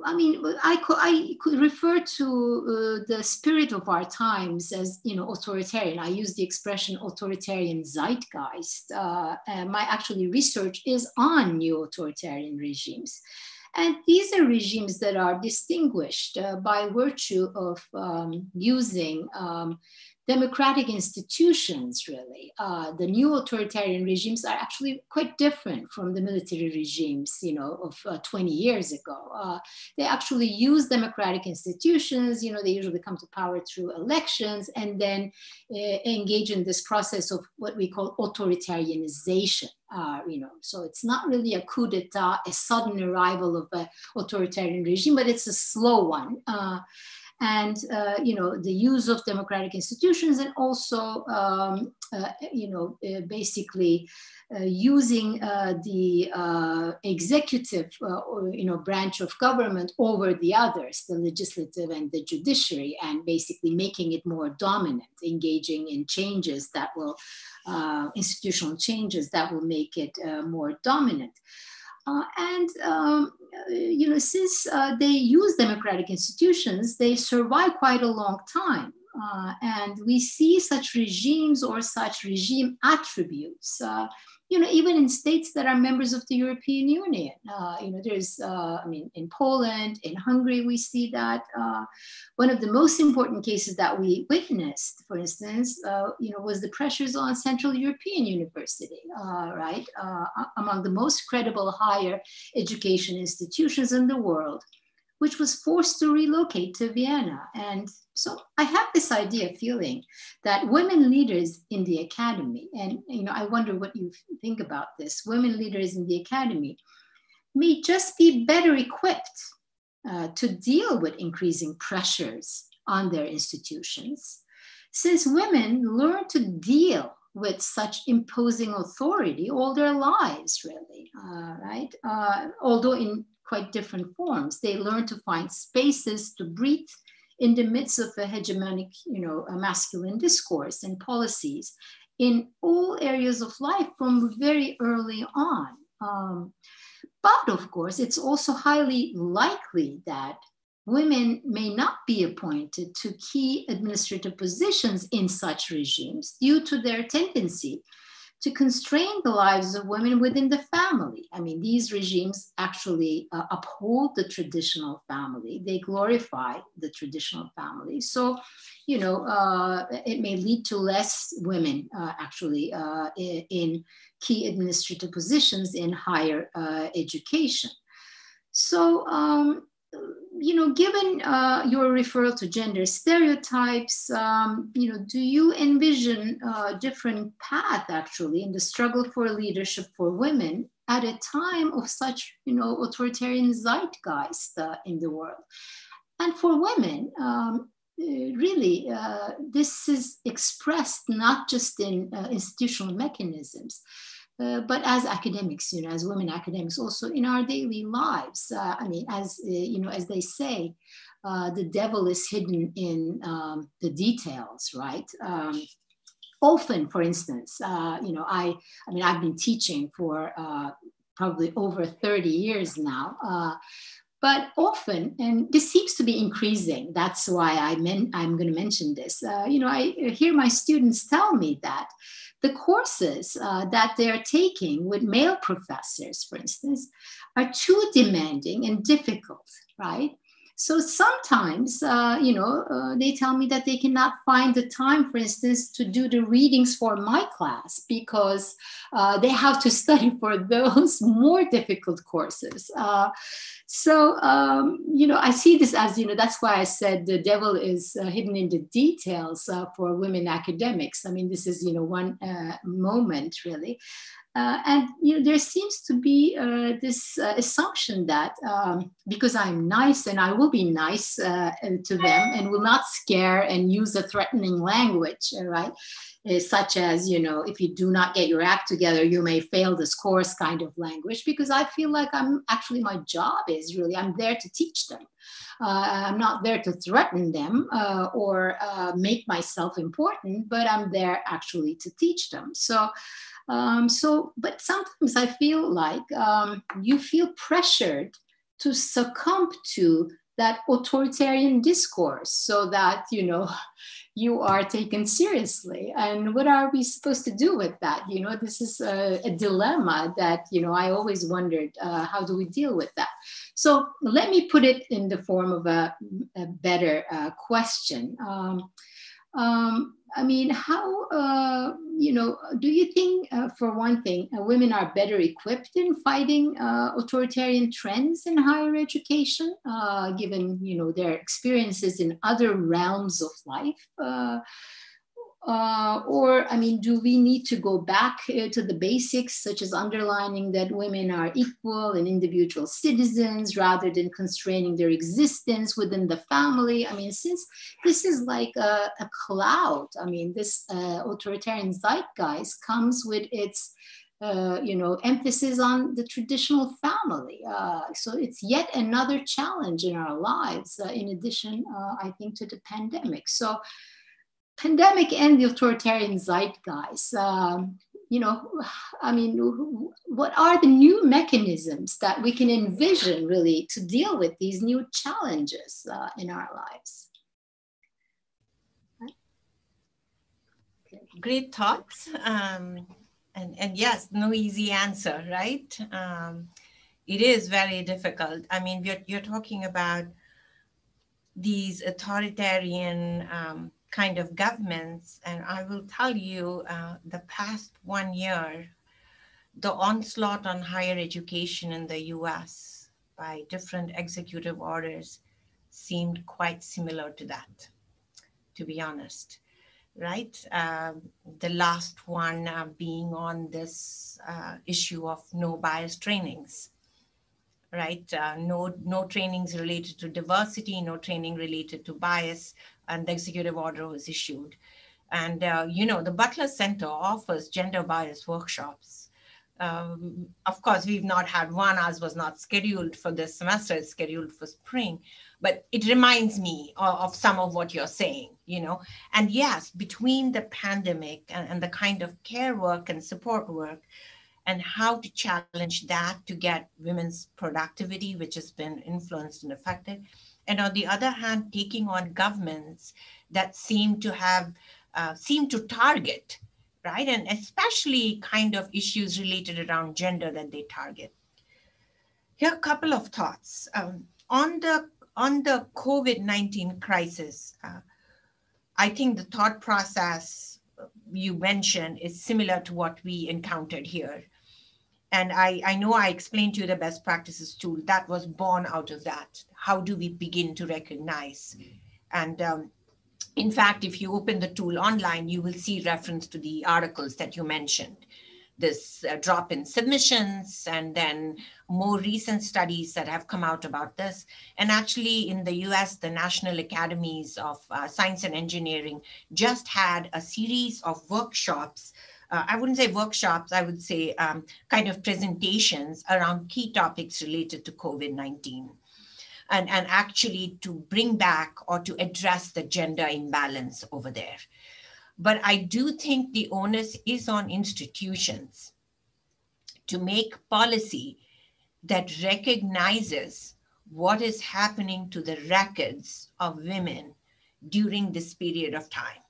I could refer to the spirit of our times as, authoritarian. I use the expression authoritarian zeitgeist. My actually research is on new authoritarian regimes. And these are regimes that are distinguished by virtue of using democratic institutions, really. The new authoritarian regimes are actually quite different from the military regimes, of 20 years ago. They actually use democratic institutions, they usually come to power through elections, and then engage in this process of what we call authoritarianization. So it's not really a coup d'etat, a sudden arrival of an authoritarian regime, but it's a slow one. The use of democratic institutions, and also, basically using the executive, branch of government over the others, the legislative and the judiciary, and basically making it more dominant, engaging in changes that will, institutional changes that will make it more dominant. Since they use democratic institutions, they survive quite a long time. And we see such regimes or such regime attributes, even in states that are members of the European Union. There's, in Poland, in Hungary, we see that. One of the most important cases that we witnessed, for instance, was the pressures on Central European University, right? Among the most credible higher education institutions in the world, which was forced to relocate to Vienna. And so I have this feeling that women leaders in the academy, and I wonder what you think about this, women leaders in the academy may just be better equipped to deal with increasing pressures on their institutions, since women learn to deal with such imposing authority all their lives, really, right? Although in quite different forms. They learn to find spaces to breathe in the midst of a hegemonic, a masculine discourse and policies in all areas of life from very early on. But of course, it's also highly likely that women may not be appointed to key administrative positions in such regimes due to their tendency to constrain the lives of women within the family. These regimes actually uphold the traditional family. They glorify the traditional family. So, it may lead to less women actually in key administrative positions in higher education. So, given your referral to gender stereotypes, do you envision a different path actually in the struggle for leadership for women at a time of such, authoritarian zeitgeist in the world? And for women, really, this is expressed not just in institutional mechanisms, but as academics, as women academics, also in our daily lives. As they say, the devil is hidden in the details, right? Often, for instance, I've been teaching for probably over 30 years now. But often, and this seems to be increasing, that's why I'm going to mention this. I hear my students tell me that the courses that they're taking with male professors, for instance, are too demanding and difficult, right? So sometimes, they tell me that they cannot find the time, for instance, to do the readings for my class because they have to study for those more difficult courses. I see this as, that's why I said the devil is hidden in the details for women academics. I mean, this is, one moment really. There seems to be this assumption that because I'm nice and I will be nice to them and will not scare and use a threatening language, right? Such as, if you do not get your act together, you may fail this course kind of language, because I feel like my job is really, I'm there to teach them. I'm not there to threaten them or make myself important, but I'm there actually to teach them. But sometimes I feel like you feel pressured to succumb to that authoritarian discourse so that, you are taken seriously. And what are we supposed to do with that? This is a dilemma that, I always wondered, how do we deal with that? So let me put it in the form of a better question. How, do you think, for one thing, women are better equipped in fighting authoritarian trends in higher education, given, their experiences in other realms of life? Do we need to go back to the basics, such as underlining that women are equal and individual citizens rather than constraining their existence within the family? I mean, since this is like a cloud, this authoritarian zeitgeist comes with its emphasis on the traditional family. So it's yet another challenge in our lives, in addition, I think, to the pandemic. So pandemic and the authoritarian zeitgeist, what are the new mechanisms that we can envision really to deal with these new challenges in our lives? Okay. Great thoughts. And yes, no easy answer, right? It is very difficult. I mean, you're talking about these authoritarian kind of governments, and I will tell you, the past 1 year, the onslaught on higher education in the US by different executive orders seemed quite similar to that, to be honest, right? The last one being on this issue of no bias trainings, right? No trainings related to diversity, no training related to bias, and the executive order was issued. And, the Butler Center offers gender bias workshops. Of course, we've not had one, as was not scheduled for this semester, it's scheduled for spring, but it reminds me of some of what you're saying, And yes, between the pandemic and the kind of care work and support work, and how to challenge that to get women's productivity, which has been influenced and affected. And on the other hand, taking on governments that seem to target, right? And especially kind of issues related around gender that they target. Here are a couple of thoughts. On the COVID-19 crisis, I think the thought process you mentioned is similar to what we encountered here. And I know I explained to you the best practices tool that was born out of that. How do we begin to recognize? And in fact, if you open the tool online, you will see reference to the articles that you mentioned. This drop in submissions, and then more recent studies that have come out about this. And actually in the US, the National Academies of Science and Engineering just had a series of workshops. I wouldn't say workshops, I would say kind of presentations around key topics related to COVID-19. And actually to bring back or to address the gender imbalance over there. But I do think the onus is on institutions to make policy that recognizes what is happening to the records of women during this period of time,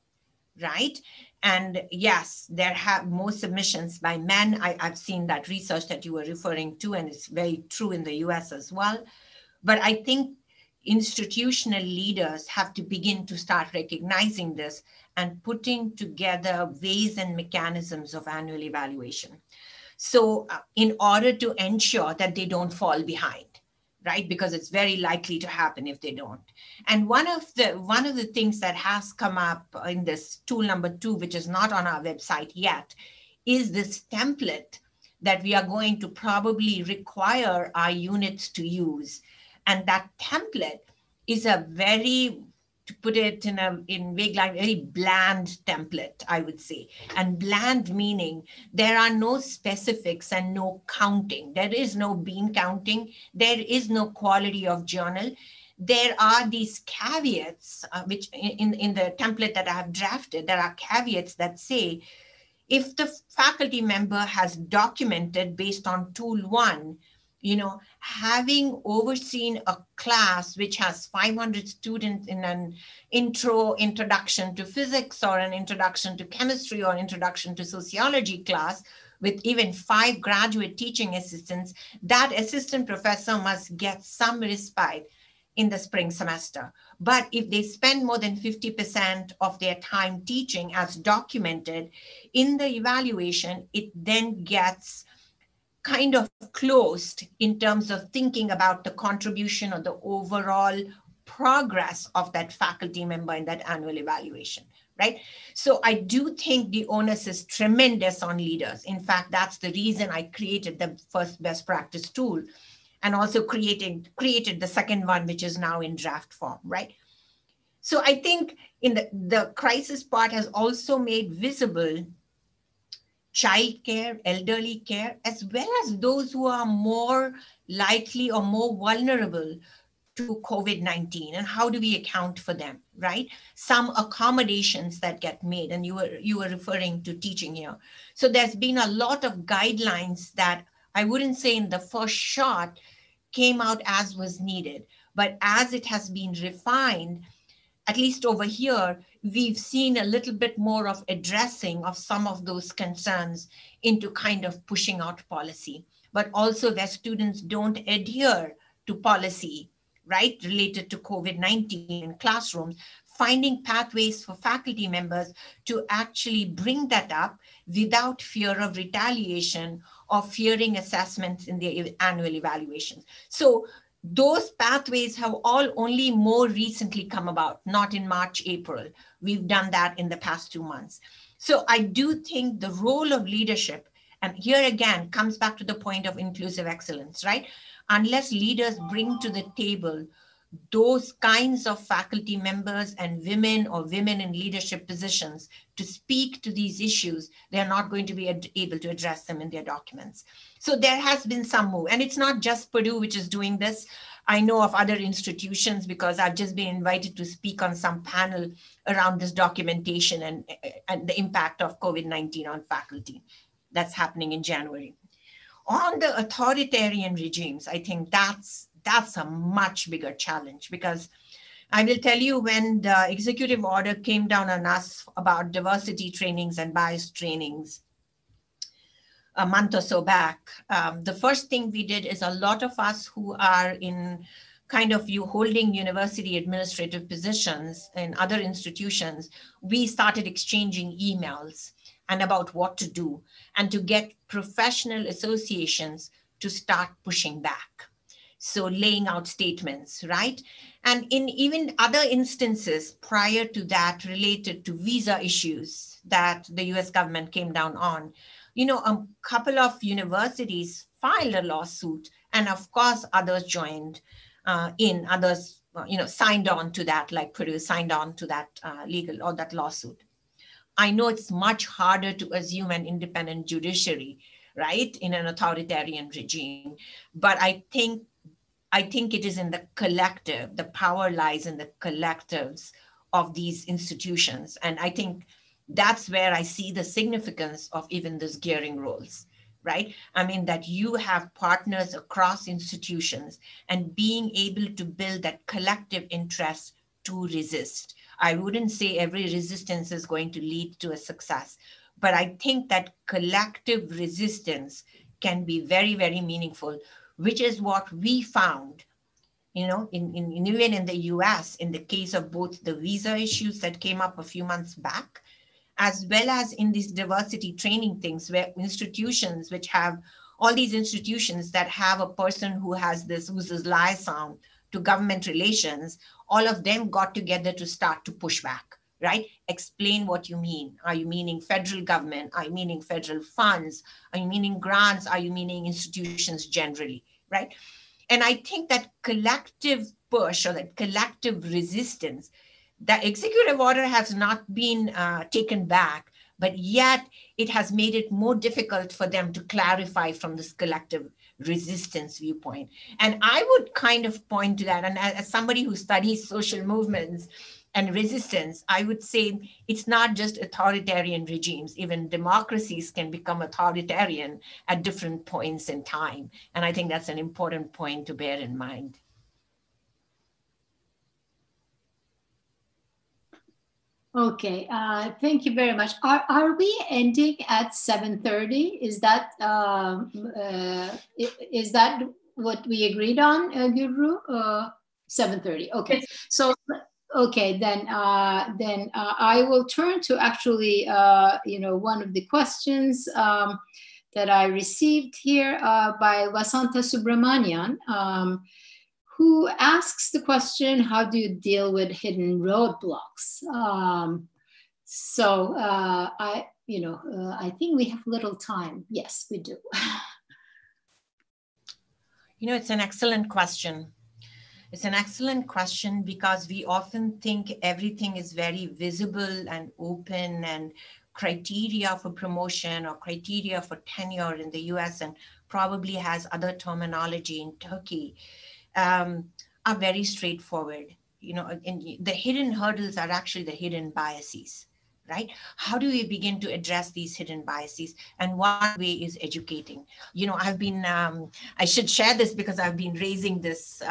right? And yes, there have more submissions by men. I've seen that research that you were referring to, and it's very true in the US as well. But I think institutional leaders have to begin to start recognizing this and putting together ways and mechanisms of annual evaluation. So in order to ensure that they don't fall behind, right? Because it's very likely to happen if they don't. And one of the things that has come up in this tool number 2, which is not on our website yet, is this template that we are going to probably require our units to use. And that template is a very, to put it in vague line, very bland template, I would say. And bland meaning there are no specifics and no counting. There is no bean counting. There is no quality of journal. There are these caveats, which in the template that I have drafted, there are caveats that say, if the faculty member has documented based on tool 1, having overseen a class which has 500 students in an introduction to physics or an introduction to chemistry or introduction to sociology class with even 5 graduate teaching assistants, that assistant professor must get some respite in the spring semester. But if they spend more than 50% of their time teaching as documented in the evaluation, it then gets kind of closed in terms of thinking about the contribution or the overall progress of that faculty member in that annual evaluation, right? So I do think the onus is tremendous on leaders. In fact, that's the reason I created the first best practice tool and also created the second one, which is now in draft form, right? So I think in the crisis part has also made visible child care, elderly care, as well as those who are more likely or more vulnerable to COVID-19, and how do we account for them, right? Some accommodations that get made, and you were referring to teaching here. So there's been a lot of guidelines that I wouldn't say in the first shot came out as was needed, but as it has been refined, at least over here, we've seen a little bit more of addressing of some of those concerns into kind of pushing out policy, but also where students don't adhere to policy, right, related to COVID-19 in classrooms, finding pathways for faculty members to actually bring that up without fear of retaliation or fearing assessments in their annual evaluations. So those pathways have all only more recently come about, not in March, April. We've done that in the past 2 months. So I do think the role of leadership, and here again, comes back to the point of inclusive excellence, right? Unless leaders bring to the table those kinds of faculty members and women or women in leadership positions to speak to these issues, they're not going to be able to address them in their documents. So there has been some move, and it's not just Purdue which is doing this. I know of other institutions because I've just been invited to speak on some panel around this documentation and the impact of COVID-19 on faculty. That's happening in January. On the authoritarian regimes, I think that's a much bigger challenge, because I will tell you, when the executive order came down on us about diversity trainings and bias trainings a month or so back, the first thing we did is a lot of us who are in kind of holding university administrative positions in other institutions, we started exchanging emails and about what to do and to get professional associations to start pushing back. So laying out statements, right? And in even other instances prior to that related to visa issues that the US government came down on, a couple of universities filed a lawsuit, and of course others joined others, signed on to that, like Purdue signed on to that legal or that lawsuit. I know it's much harder to assume an independent judiciary, right, in an authoritarian regime, but I think it is in the collective, the power lies in the collectives of these institutions. And I think that's where I see the significance of even those gearing roles, right? I mean, that you have partners across institutions and being able to build that collective interest to resist. I wouldn't say every resistance is going to lead to a success, but I think that collective resistance can be very, very meaningful, which is what we found, you know, even in the US, in the case of both the visa issues that came up a few months back, as well as in these diversity training things where institutions which have, all these institutions that have a person who has this, who's this liaison to government relations, all of them got together to start to push back, right? Explain what you mean. Are you meaning federal government? Are you meaning federal funds? Are you meaning grants? Are you meaning institutions generally, right? And I think that collective push or that collective resistance, the executive order has not been taken back, but yet it has made it more difficult for them to clarify from this collective resistance viewpoint. And I would kind of point to that. And as somebody who studies social movements and resistance, I would say it's not just authoritarian regimes. Even democracies can become authoritarian at different points in time. And I think that's an important point to bear in mind. Okay, thank you very much. Are we ending at 7:30? Is that what we agreed on, Guru? 7:30. Okay, so okay, then I will turn to actually one of the questions that I received here by Vasanta Subramaniam. Who asks the question, how do you deal with hidden roadblocks? I think we have little time. Yes, we do. You know, it's an excellent question. It's an excellent question because we often think everything is very visible and open, and criteria for promotion or criteria for tenure in the US and probably has other terminology in Turkey. Are very straightforward. You know, and the hidden hurdles are actually the hidden biases, right? How do we begin to address these hidden biases? And one way is educating. You know, I've been, I should share this because I've been raising this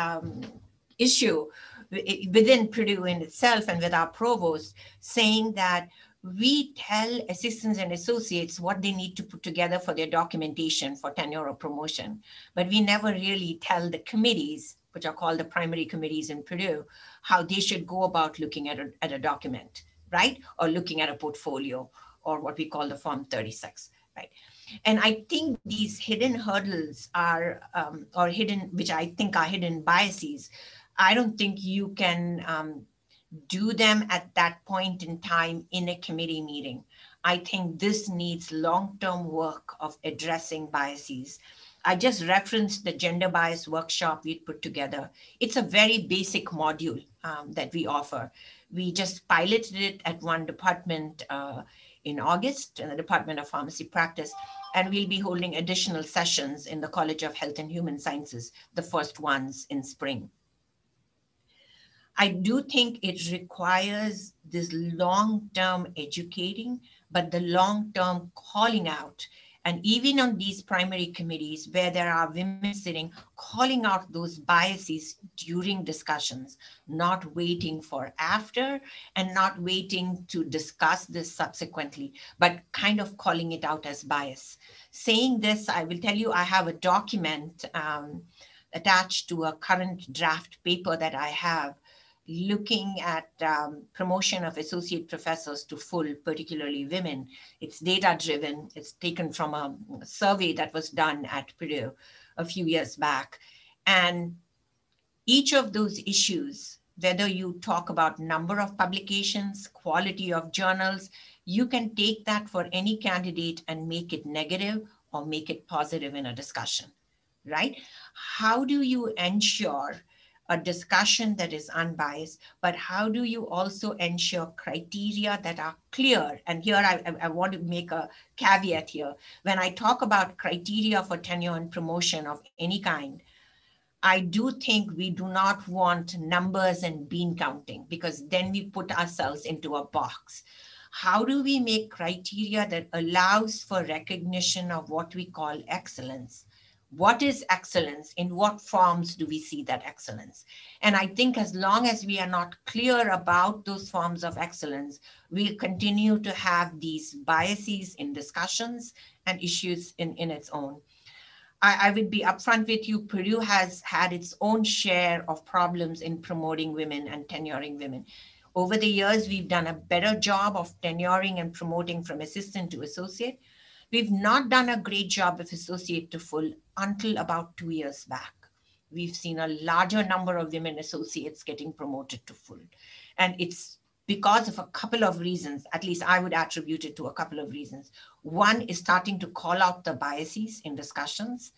issue within Purdue in itself and with our provost, saying that we tell assistants and associates what they need to put together for their documentation for tenure or promotion, but we never really tell the committees, which are called the primary committees in Purdue, how they should go about looking at a document, right? Or looking at a portfolio, or what we call the Form 36, right? And I think these hidden hurdles are, or hidden, which I think are hidden biases, I don't think you can do them at that point in time in a committee meeting. I think this needs long-term work of addressing biases. I just referenced the gender bias workshop we put together. It's a very basic module that we offer. We just piloted it at one department in August, in the Department of Pharmacy Practice, and we'll be holding additional sessions in the College of Health and Human Sciences, the first ones in spring. I do think it requires this long-term educating, but the long-term calling out. And even on these primary committees where there are women sitting, calling out those biases during discussions, not waiting for after and not waiting to discuss this subsequently, but kind of calling it out as bias. Saying this, I will tell you, I have a document attached to a current draft paper that I have, looking at promotion of associate professors to full, particularly women. It's data-driven. It's taken from a survey that was done at Purdue a few years back. And each of those issues, whether you talk about number of publications, quality of journals, you can take that for any candidate and make it negative or make it positive in a discussion, right? How do you ensure a discussion that is unbiased, but how do you also ensure criteria that are clear? And here I want to make a caveat here. When I talk about criteria for tenure and promotion of any kind, I do think we do not want numbers and bean counting, because then we put ourselves into a box. how do we make criteria that allows for recognition of what we call excellence? What is excellence? In what forms do we see that excellence? And I think as long as we are not clear about those forms of excellence, we'll continue to have these biases in discussions and issues in its own. I would be upfront with you, Purdue has had its own share of problems in promoting women and tenuring women. Over the years, we've done a better job of tenuring and promoting from assistant to associate. We've not done a great job of associate to full until about 2 years back. We've seen a larger number of women associates getting promoted to full. And it's because of a couple of reasons, at least I would attribute it to a couple of reasons. One is starting to call out the biases in discussions.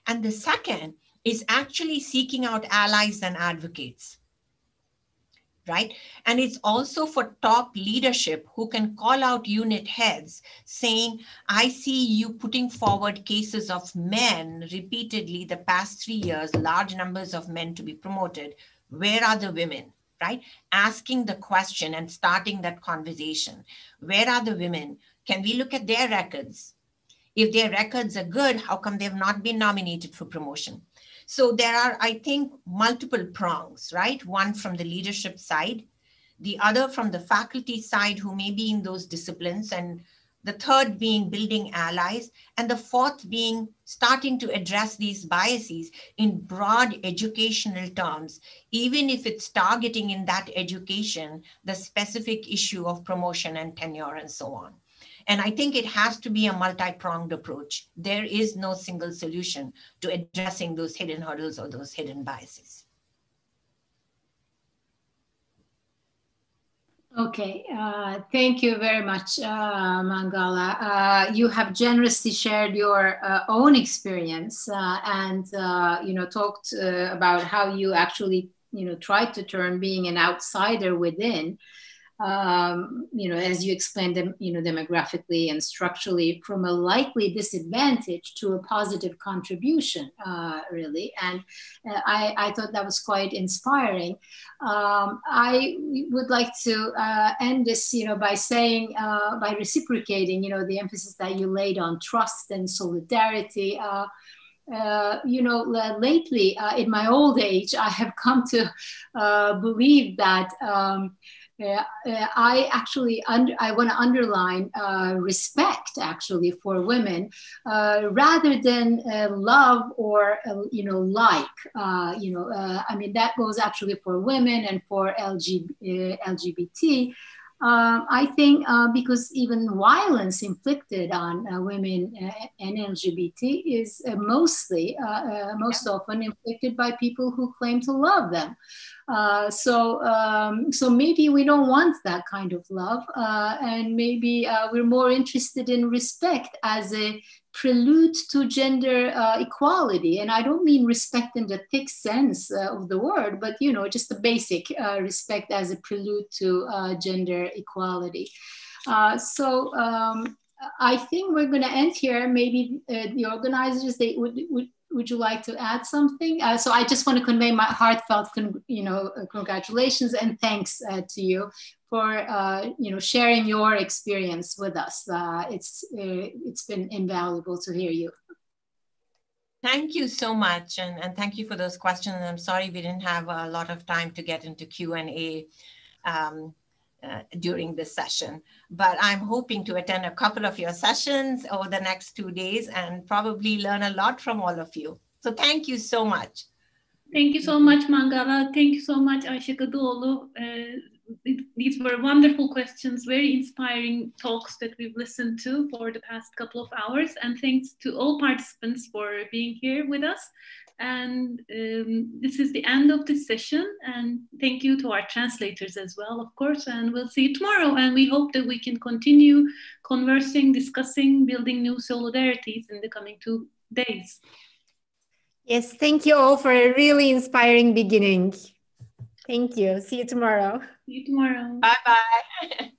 And the second is actually seeking out allies and advocates. Right? And it's also for top leadership who can call out unit heads saying, I see you putting forward cases of men repeatedly the past 3 years, large numbers of men to be promoted. Where are the women? Right? Asking the question and starting that conversation. Where are the women? Can we look at their records? If their records are good, how come they've not been nominated for promotion? So there are, I think, multiple prongs, right? One from the leadership side, the other from the faculty side who may be in those disciplines, and the third being building allies, and the fourth being starting to address these biases in broad educational terms, even if it's targeting in that education the specific issue of promotion and tenure and so on. And I think it has to be a multi-pronged approach. There is no single solution to addressing those hidden hurdles or those hidden biases. Okay, thank you very much, Mangala. You have generously shared your own experience and talked about how you actually tried to turn being an outsider within. As you explained, demographically and structurally, from a likely disadvantage to a positive contribution, really. And I thought that was quite inspiring. I would like to end this, by saying, by reciprocating, the emphasis that you laid on trust and solidarity. Lately, in my old age, I have come to believe that I want to underline respect actually for women rather than love or like. I mean, that goes actually for women and for LGBT. I think because even violence inflicted on women and LGBT is most often inflicted by people who claim to love them. So maybe we don't want that kind of love, and maybe we're more interested in respect as a prelude to gender equality. And I don't mean respect in the thick sense of the word, but just the basic respect as a prelude to gender equality. So I think we're going to end here. Maybe the organizers, would you like to add something? So I just want to convey my heartfelt, congratulations and thanks to you for sharing your experience with us. It's been invaluable to hear you. Thank you so much, and thank you for those questions. I'm sorry we didn't have a lot of time to get into Q&A during this session, but I'm hoping to attend a couple of your sessions over the next 2 days and probably learn a lot from all of you. So thank you so much. Thank you so much, Mangala. Thank you so much, Ayşe Kadıoğlu. These were wonderful questions, very inspiring talks that we've listened to for the past couple of hours. And thanks to all participants for being here with us. And this is the end of this session. And thank you to our translators as well, of course. And we'll see you tomorrow. And we hope that we can continue conversing, discussing, building new solidarities in the coming 2 days. Yes, thank you all for a really inspiring beginning. Thank you. See you tomorrow. See you tomorrow. Bye-bye.